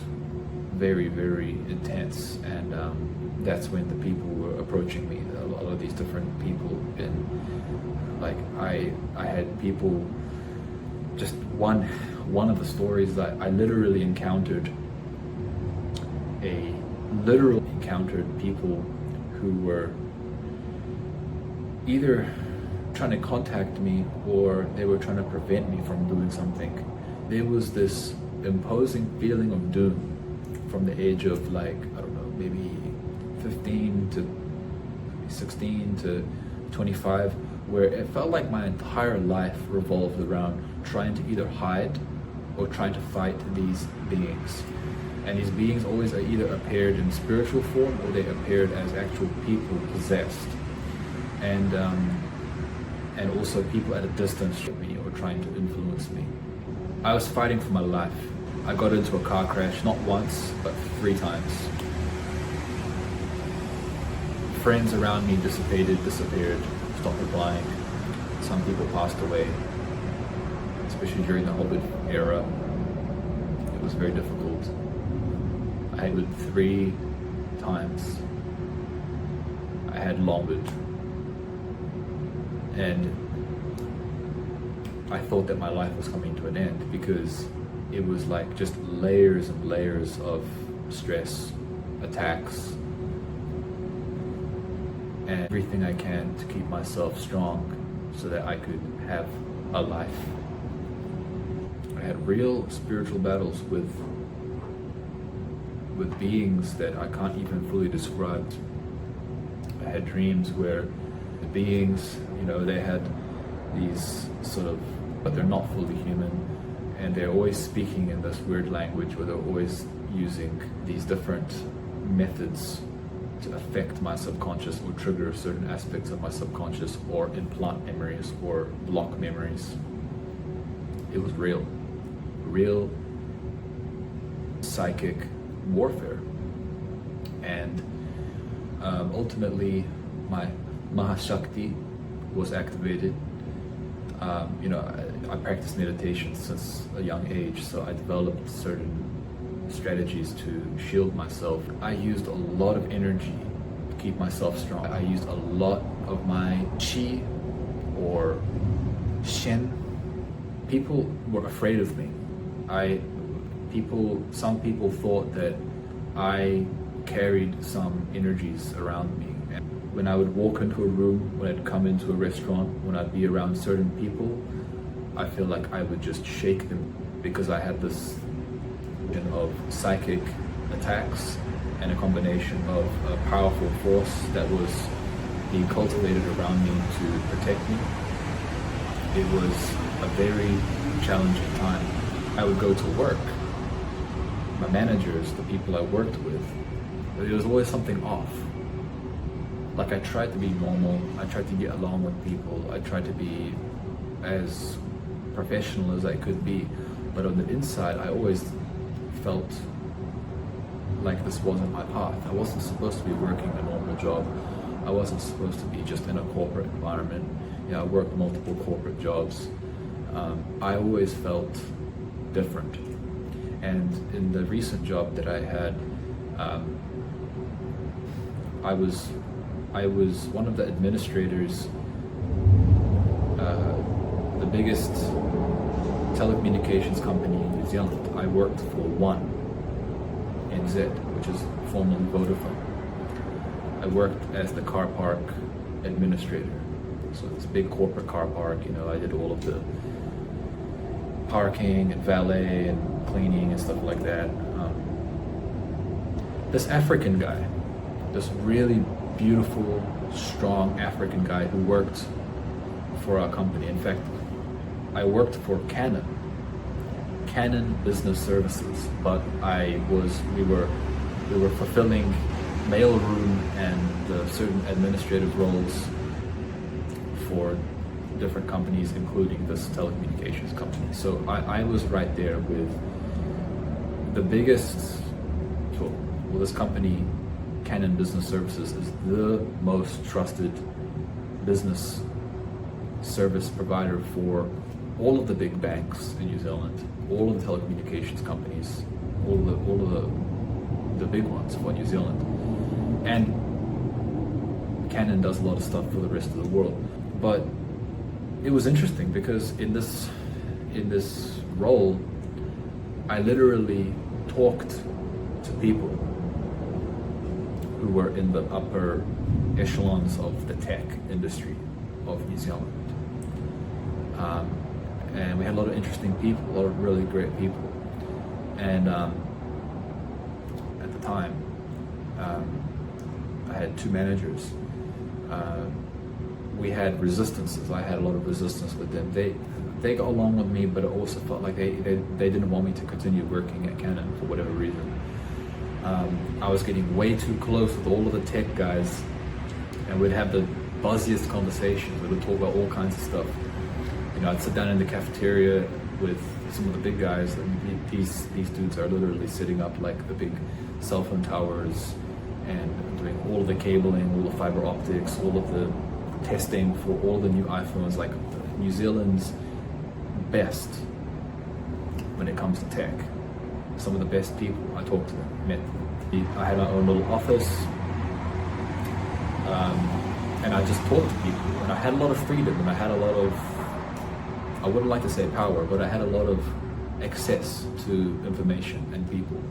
very, very intense. And that's when the people were approaching me, a lot of these different people. And like I had people, just one of the stories that I literally encountered people who were either trying to contact me or they were trying to prevent me from doing something. There was this imposing feeling of doom from the age of, like, I don't know, maybe 15 to 16 to 25, where it felt like my entire life revolved around trying to either hide or trying to fight these beings. And these beings always either appeared in spiritual form or they appeared as actual people possessed. And also people at a distance from me or trying to influence me. I was fighting for my life. I got into a car crash, not once, but 3 times. Friends around me disappeared, stopped replying. Some people passed away, especially during the Hobbit era. It was very difficult. I had it 3 times. I had Lombard. And I thought that my life was coming to an end because it was like just layers and layers of stress, attacks, and everything I can to keep myself strong so that I could have a life. I had real spiritual battles with with beings that I can't even fully describe. I had dreams where the beings, they had these sort of, but they're not fully human, and they're always speaking in this weird language, where they're always using these different methods to affect my subconscious or trigger certain aspects of my subconscious or implant memories or block memories. It was real psychic warfare. And ultimately my Mahashakti was activated. I practiced meditation since a young age, so I developed certain strategies to shield myself. I used a lot of energy to keep myself strong. I used a lot of my chi or shen. People were afraid of me. Some people thought that I carried some energies around me. And when I would walk into a room, when I'd come into a restaurant, when I'd be around certain people, I feel like I would just shake them, because I had this of psychic attacks and a combination of a powerful force that was being cultivated around me to protect me. It was a very challenging time. I would go to work, my managers, the people I worked with, there was always something off. Like, I tried to be normal, I tried to get along with people, I tried to be as professional as I could be, but on the inside I always felt like this wasn't my path. I wasn't supposed to be working a normal job. I wasn't supposed to be just in a corporate environment. I worked multiple corporate jobs. I always felt different. And in the recent job that I had, I was one of the administrators, the biggest telecommunications company in New Zealand. I worked for One NZ, which is formerly Vodafone. I worked as the car park administrator. So it's a big corporate car park, I did all of the parking and valet and cleaning and stuff like that. This African guy, this really beautiful, strong African guy who worked for our company. In fact, I worked for Canon Business Services, but we were fulfilling mailroom and certain administrative roles for different companies, including this telecommunications company. So I was right there with the biggest, this company, Canon Business Services, is the most trusted business service provider for all of the big banks in New Zealand, all of the telecommunications companies, all of the big ones for New Zealand. And Canon does a lot of stuff for the rest of the world. But it was interesting because in this role, I literally talked to people who were in the upper echelons of the tech industry of New Zealand. And we had a lot of interesting people, a lot of really great people. And at the time, I had two managers. We had resistances. I had a lot of resistance with them. They got along with me, but it also felt like they didn't want me to continue working at Canon for whatever reason. I was getting way too close with all of the tech guys, and we'd have the buzziest conversations. We would talk about all kinds of stuff. I'd sit down in the cafeteria with some of the big guys, and these dudes are literally sitting up like the big cell phone towers and doing all of the cabling, all the fiber optics, all of the testing for all the new iPhones, like New Zealand's best when it comes to tech. Some of the best people, I talked to them, met them. I had my own little office, and I just talked to people, and I had a lot of freedom, and I had a lot of, I wouldn't like to say power, but I had a lot of access to information and people.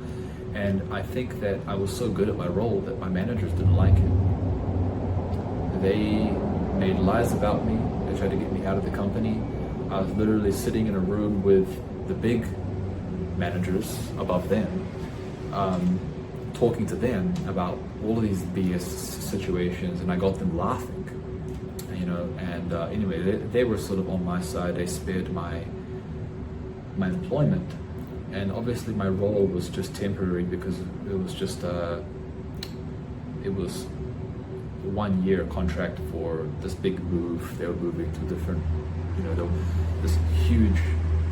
And I think that I was so good at my role that my managers didn't like it. They made lies about me. They tried to get me out of the company. I was literally sitting in a room with the big managers above them, talking to them about all of these BS situations, and I got them laughing, you know. And anyway, they were sort of on my side. They spared my employment, and obviously my role was just temporary because it was just it was a 1 year contract for this big move. They were moving to different, you know, this huge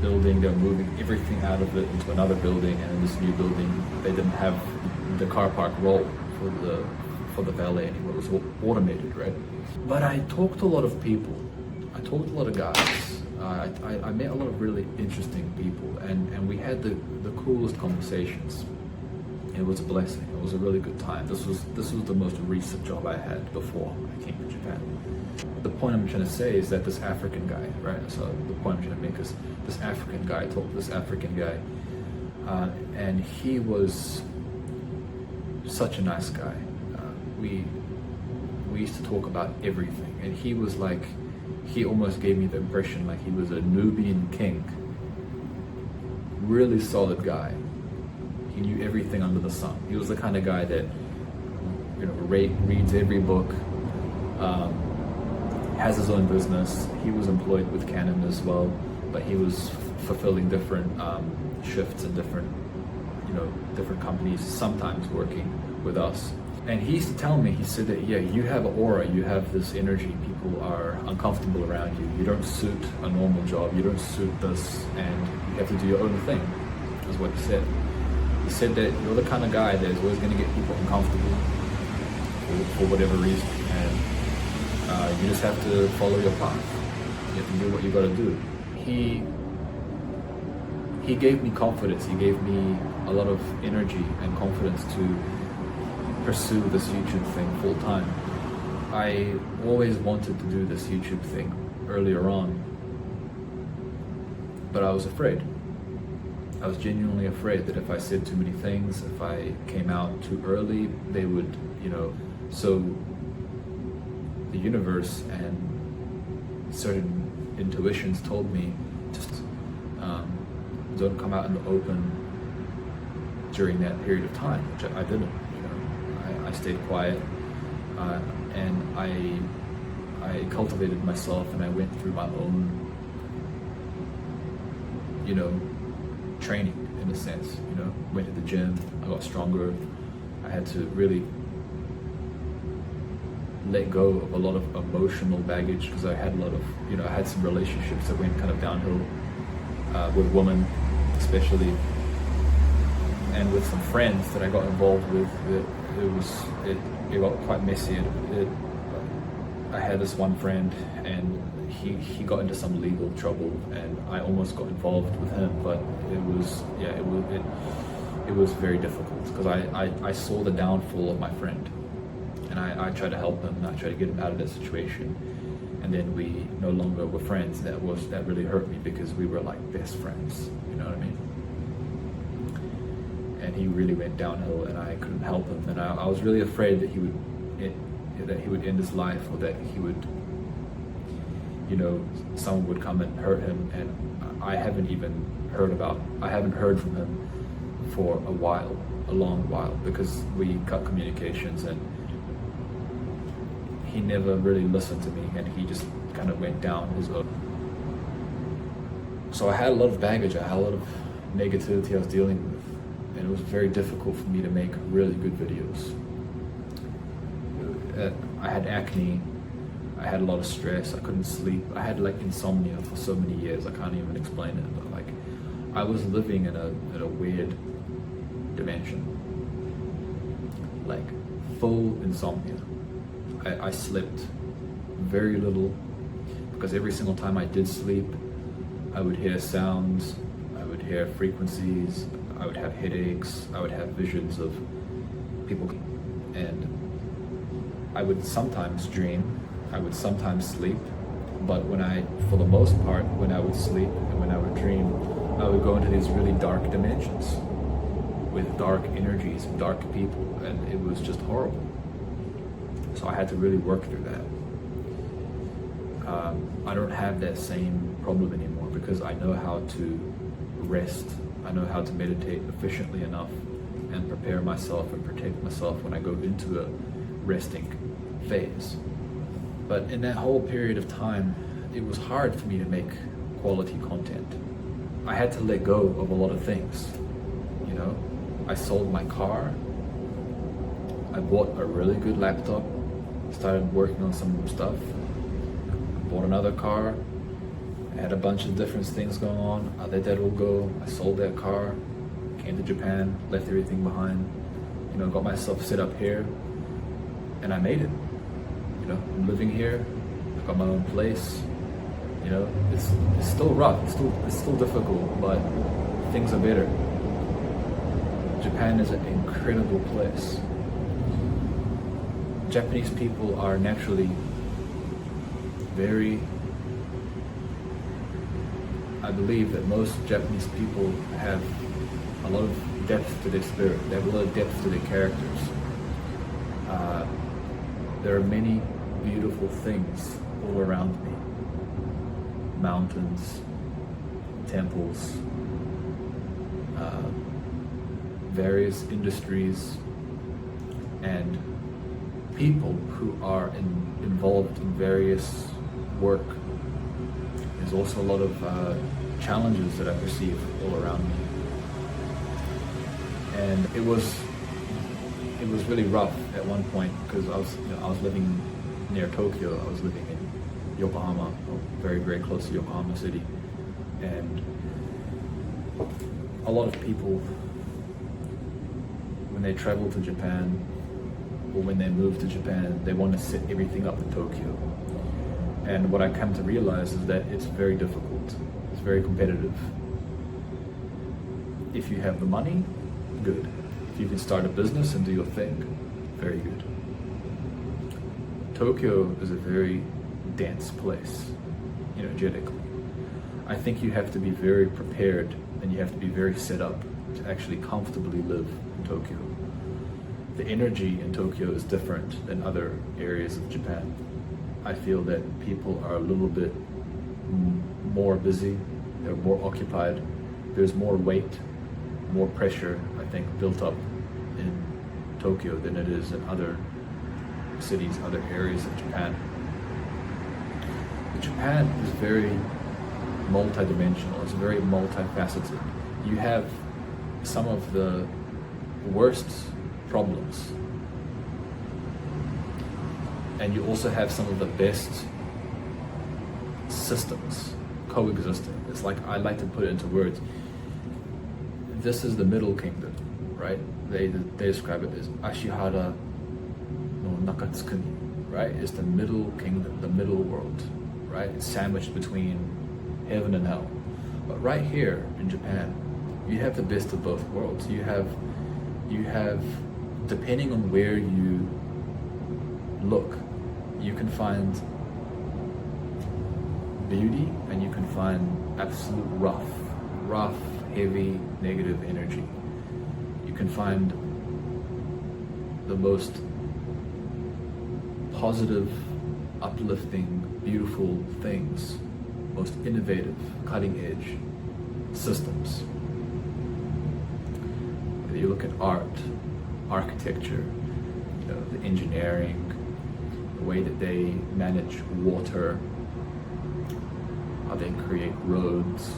building. They were moving everything out of it into another building, and in this new building they didn't have the car park role for the valet anymore. It was all automated, right? But I talked to a lot of people. I talked to a lot of guys. I met a lot of really interesting people, and we had the coolest conversations. It was a blessing. It was a really good time. This was the most recent job I had before I came to Japan. The point I'm trying to say is that this African guy, right? So the point I'm trying to make is this African guy, I talked to this African guy, and he was such a nice guy. We used to talk about everything, and he was like, he almost gave me the impression like he was a Nubian king. Really solid guy. He knew everything under the sun. He was the kind of guy that, you know, reads every book, has his own business. He was employed with Canon as well, but he was fulfilling different shifts in different, you know, different companies, sometimes working with us. And he used to tell me, he said that, yeah, you have an aura, you have this energy, people are uncomfortable around you. You don't suit a normal job, you don't suit this, and you have to do your own thing, is what he said. He said that you're the kind of guy that is always going to get people uncomfortable for whatever reason, and you just have to follow your path. You have to do what you got to do. He gave me confidence. He gave me a lot of energy and confidence to pursue this YouTube thing full time. I always wanted to do this YouTube thing earlier on, but I was afraid. I was genuinely afraid that if I said too many things, if I came out too early, they would, you know, so the universe and certain intuitions told me, just don't come out in the open during that period of time, which I didn't, you know. I stayed quiet, and I cultivated myself, and I went through my own, you know, training in a sense, you know. Went to the gym, I got stronger. I had to really let go of a lot of emotional baggage because I had a lot of, you know, I had some relationships that went kind of downhill with women especially, and with some friends that I got involved with. It got quite messy. I had this one friend, and he got into some legal trouble, and I almost got involved with him, but it was very difficult because I saw the downfall of my friend, and I tried to help him, and I tried to get him out of that situation, and then we no longer were friends. That really hurt me because we were like best friends, you know what I mean? And he really went downhill, and I couldn't help him, and I was really afraid that he would end his life, or that he would, you know, someone would come and hurt him. And I haven't heard from him for a long while, because we cut communications, and he never really listened to me, and he just kind of went down his own. So I had a lot of baggage, I had a lot of negativity I was dealing with, and it was very difficult for me to make really good videos. I had acne, I had a lot of stress, I couldn't sleep, I had like insomnia for so many years, I can't even explain it, but like I was living in a weird dimension, like full insomnia. I slept very little, because every single time I did sleep, I would hear sounds, I would hear frequencies, I would have headaches, I would have visions of people, and I would sometimes dream, I would sometimes sleep, but for the most part, when I would sleep and when I would dream, I would go into these really dark dimensions with dark energies, dark people, and it was just horrible. So I had to really work through that. I don't have that same problem anymore because I know how to rest, I know how to meditate efficiently enough and prepare myself and protect myself when I go into a resting phase. But in that whole period of time, it was hard for me to make quality content. I had to let go of a lot of things. You know, I sold my car. I bought a really good laptop, started working on some stuff, bought another car. I had a bunch of different things going on. I let that all go. I sold that car, came to Japan, left everything behind, you know, got myself set up here, and I made it. You know, I'm living here, I got my own place. You know, it's still rough, it's still difficult, but things are better. Japan is an incredible place. Japanese people are naturally very, I believe that most Japanese people have a lot of depth to their spirit. They have a lot of depth to their characters. There are many beautiful things all around me. Mountains, temples, various industries, and people who are involved in various work. There's also a lot of challenges that I perceive all around me, and it was really rough at one point because I was living near Tokyo. I was living in Yokohama, very, very close to Yokohama City, and a lot of people, when they travel to Japan or when they move to Japan, they want to set everything up in Tokyo. And what I come to realize is that it's very difficult. It's very competitive. If you have the money, good. If you can start a business and do your thing, very good. Tokyo is a very dense place, energetically. I think you have to be very prepared and you have to be very set up to actually comfortably live in Tokyo. The energy in Tokyo is different than other areas of Japan. I feel that people are a little bit more busy, they're more occupied, there's more weight, more pressure, I think, built up in Tokyo than it is in other cities, other areas of Japan. Japan is very multidimensional, it's very multifaceted. You have some of the worst problems, and you also have some of the best systems coexisting. It's like, I like to put it into words. This is the middle kingdom, right? They describe it as Ashihara no Nakatsukuni, right? It's the middle kingdom, the middle world, right? It's sandwiched between heaven and hell. But right here in Japan, you have the best of both worlds. You have, depending on where you look, you can find beauty and you can find absolute rough, heavy, negative energy. You can find the most positive, uplifting, beautiful things, most innovative, cutting edge systems. Whether you look at art, architecture, the engineering, the way that they manage water, how they create roads,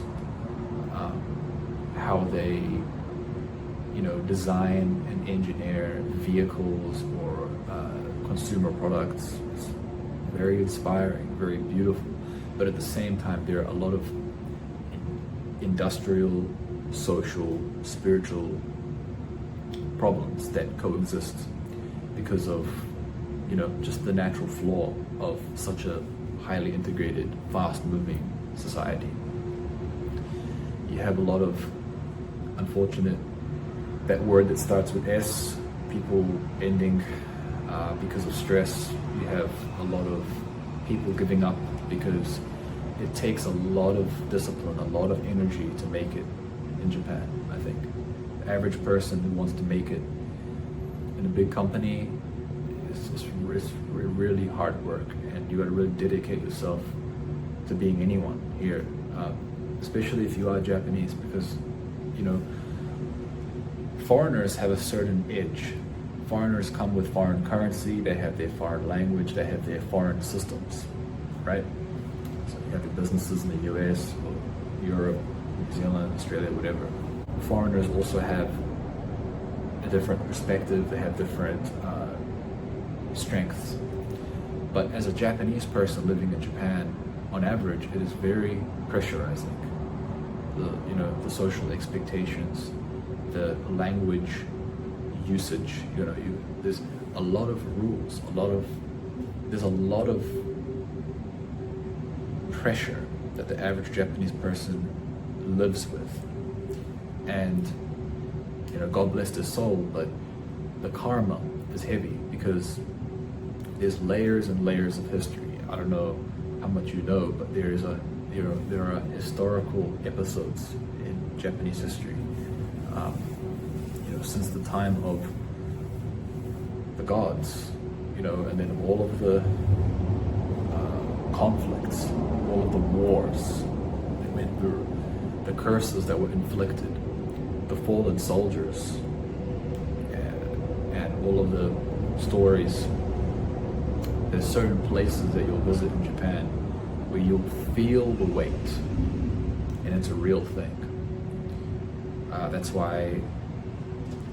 how they, design and engineer vehicles or consumer products. It's very inspiring, very beautiful. But at the same time, there are a lot of industrial, social, spiritual problems that coexist because of, just the natural flaw of such a highly integrated, fast-moving society. You have a lot of unfortunate, that word that starts with S, people ending because of stress. You have a lot of people giving up because it takes a lot of discipline, a lot of energy to make it in Japan, I think. The average person who wants to make it in a big company is really hard work, and you got to really dedicate yourself to being anyone here, especially if you are Japanese, because foreigners have a certain edge. Foreigners come with foreign currency, they have their foreign language, they have their foreign systems, right? So you have your businesses in the US, or Europe, New Zealand, Australia, whatever. Foreigners also have a different perspective, they have different strengths. But as a Japanese person living in Japan, on average, it is very pressurizing. The social expectations, the language usage, there's a lot of rules, there's a lot of pressure that the average Japanese person lives with. And God bless their soul, but the karma is heavy because there's layers and layers of history. I don't know how much you know, but there are historical episodes in Japanese history. Since the time of the gods, and then all of the conflicts, all of the wars that went through, the curses that were inflicted, the fallen soldiers, and all of the stories. There's certain places that you'll visit in Japan where you'll feel the weight, and it's a real thing. That's why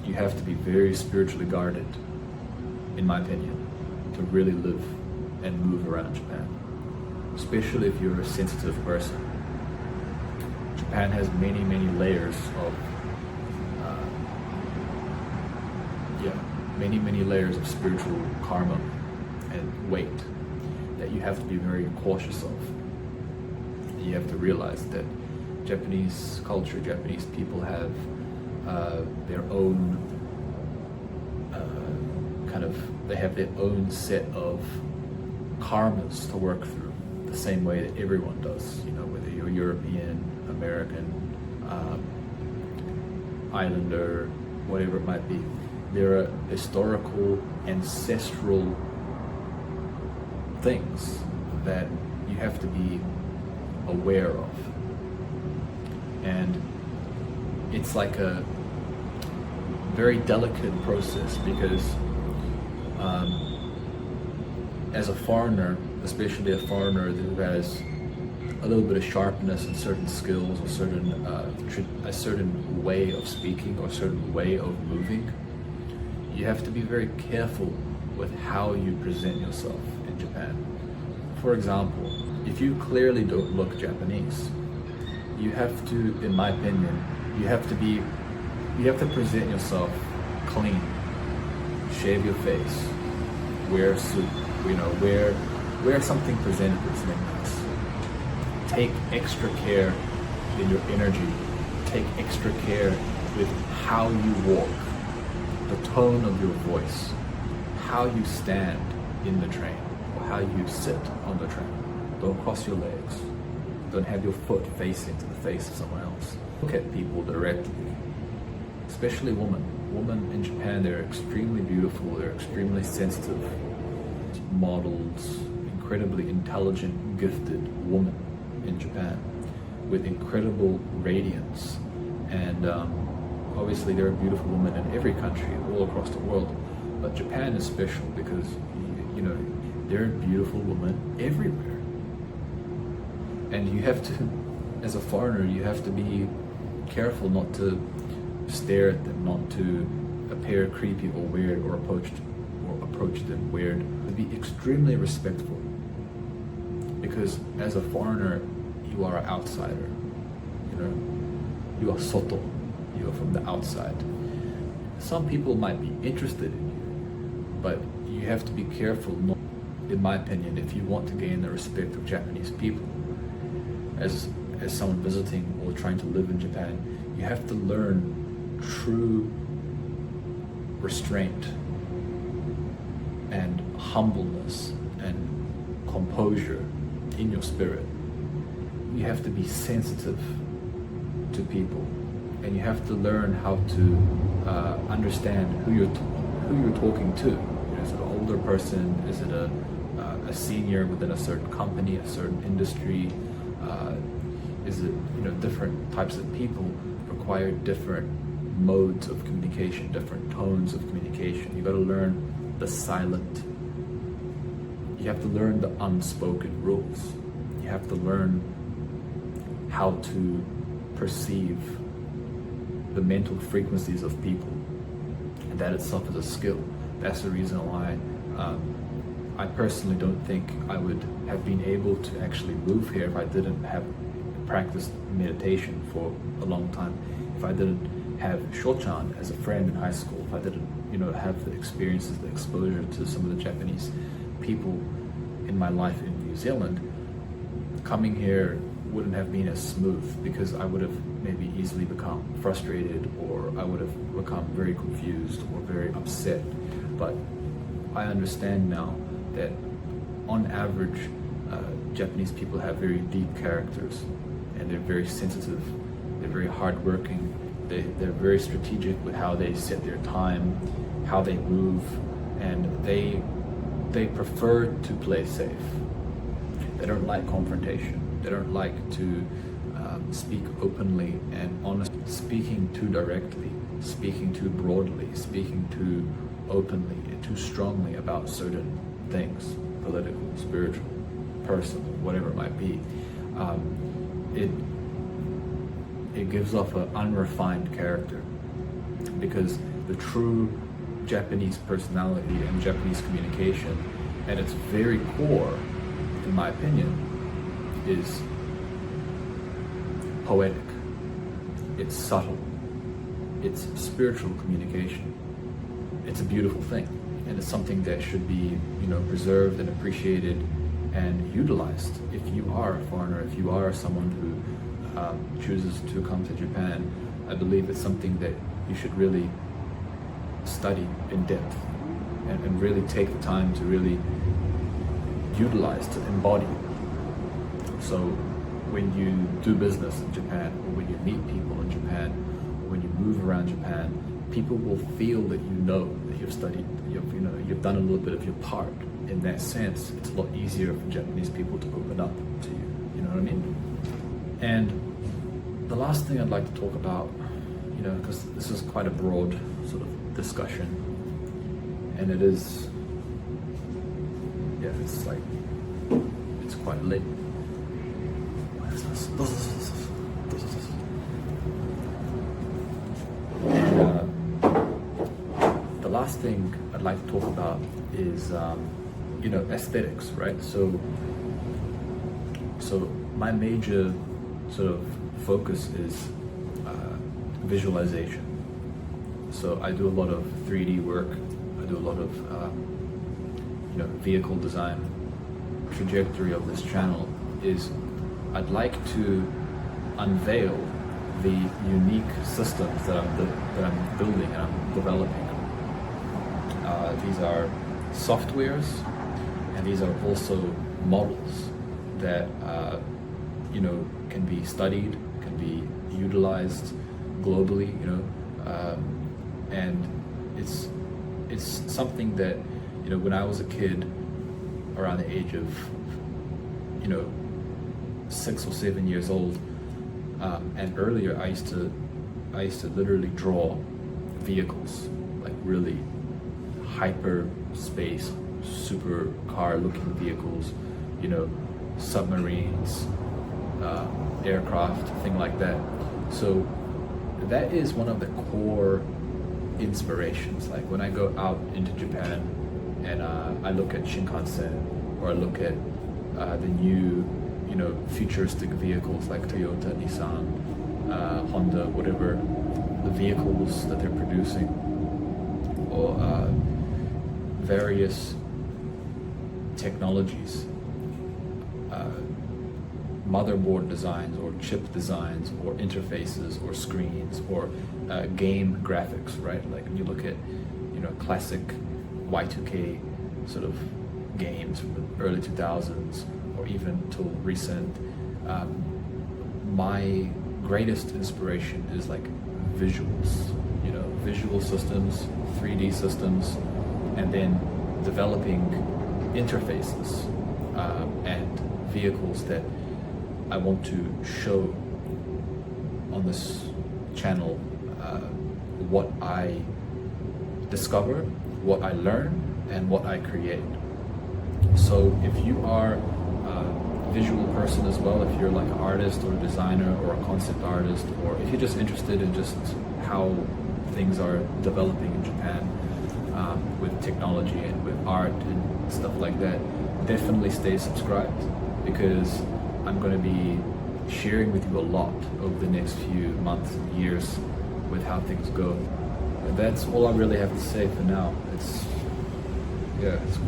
you have to be very spiritually guarded, in my opinion, to really live and move around Japan, especially if you're a sensitive person. Japan has many, many layers of many layers of spiritual karma and weight that you have to be very cautious of. You have to realize that Japanese culture, Japanese people have their own they have their own set of karmas to work through, the same way that everyone does, whether you're European, American, Islander, whatever it might be. There are historical, ancestral things that you have to be aware of. And it's like a very delicate process because as a foreigner, especially a foreigner who has a little bit of sharpness and certain skills or a certain way of speaking or a certain way of moving, you have to be very careful with how you present yourself in Japan. For example, if you clearly don't look Japanese, you have to, in my opinion, you have to present yourself clean, shave your face, wear a suit, wear something presentable, something nice. Take extra care in your energy, take extra care with how you walk, the tone of your voice, how you stand in the train, or how you sit on the train. Don't cross your legs. Don't have your foot facing to the face of someone else. Look at people directly, especially women. Women in Japan, they're extremely beautiful, they're extremely sensitive. Models, incredibly intelligent, gifted women in Japan with incredible radiance. And obviously there are beautiful women in every country, all across the world. But Japan is special because, there are beautiful women everywhere. And you have to, as a foreigner, you have to be careful not to stare at them, not to appear creepy or weird or approach them weird. To be extremely respectful, because as a foreigner, you are an outsider. You are soto. You are from the outside. Some people might be interested in you, but you have to be careful. Not, in my opinion, if you want to gain the respect of Japanese people, as someone visiting or trying to live in Japan, you have to learn true restraint and humbleness and composure in your spirit. You have to be sensitive to people, and you have to learn how to understand who you're talking to. Is it an older person? Is it a senior within a certain company, a certain industry? Is it different types of people require different modes of communication, different tones of communication. You got to learn the silent. You have to learn the unspoken rules. You have to learn how to perceive the mental frequencies of people. And that itself is a skill. That's the reason why I personally don't think I would have been able to actually move here if I didn't have practiced meditation for a long time. If I didn't have Shochan as a friend in high school, if I didn't, have the experiences, the exposure to some of the Japanese people in my life in New Zealand, coming here wouldn't have been as smooth, because I would have maybe easily become frustrated, or I would have become very confused or very upset. But I understand now that on average, Japanese people have very deep characters, and they're very sensitive, they're very hardworking, they're very strategic with how they set their time, how they move, and they prefer to play safe. They don't like confrontation. They don't like to speak openly and honestly, speaking too directly, speaking too broadly, speaking too openly and too strongly about certain things, political, spiritual, personal, whatever it might be. It gives off an unrefined character, because the true Japanese personality and Japanese communication at its very core, in my opinion, is poetic, it's subtle, it's spiritual communication. It's a beautiful thing, and it's something that should be, preserved and appreciated and utilized. If you are a foreigner, if you are someone who chooses to come to Japan, I believe it's something that you should really study in depth and really take the time to really utilize, to embody. So when you do business in Japan, or when you meet people in Japan, or when you move around Japan, people will feel that that you've studied, you've done a little bit of your part. In that sense, it's a lot easier for Japanese people to open up to you. You know what I mean? And the last thing I'd like to talk about, because this is quite a broad sort of discussion, and it is, it's quite late. What is this? And the last thing I'd like to talk about is, aesthetics, right? So my major sort of focus is visualization. So I do a lot of 3D work. I do a lot of vehicle design. Trajectory of this channel is I'd like to unveil the unique systems that I'm building and I'm developing. These are softwares, and these are also models that can be studied, can be utilized globally, and it's something that when I was a kid, around the age of 6 or 7 years old, and earlier, I used to literally draw vehicles, like really hyper space, super car looking vehicles, submarines, aircraft, thing like that. So that is one of the core inspirations. Like when I go out into Japan and I look at Shinkansen, or I look at the new, futuristic vehicles like Toyota, Nissan, Honda, whatever, the vehicles that they're producing, or various technologies, motherboard designs or chip designs or interfaces or screens or game graphics, right? Like when you look at classic Y2K sort of games from the early 2000s or even till recent, my greatest inspiration is like visuals, visual systems, 3D systems, and then developing interfaces and vehicles that I want to show on this channel what I discover, what I learn, and what I create. So if you are a visual person as well, if you're like an artist or a designer or a concept artist, or if you're just interested in just how things are developing in Japan with technology and with art and stuff like that, definitely stay subscribed, because I'm going to be sharing with you a lot over the next few months and years with how things go. And that's all I really have to say for now. It's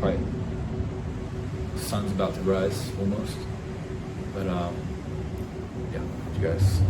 quite, the sun's about to rise almost, but yeah, you guys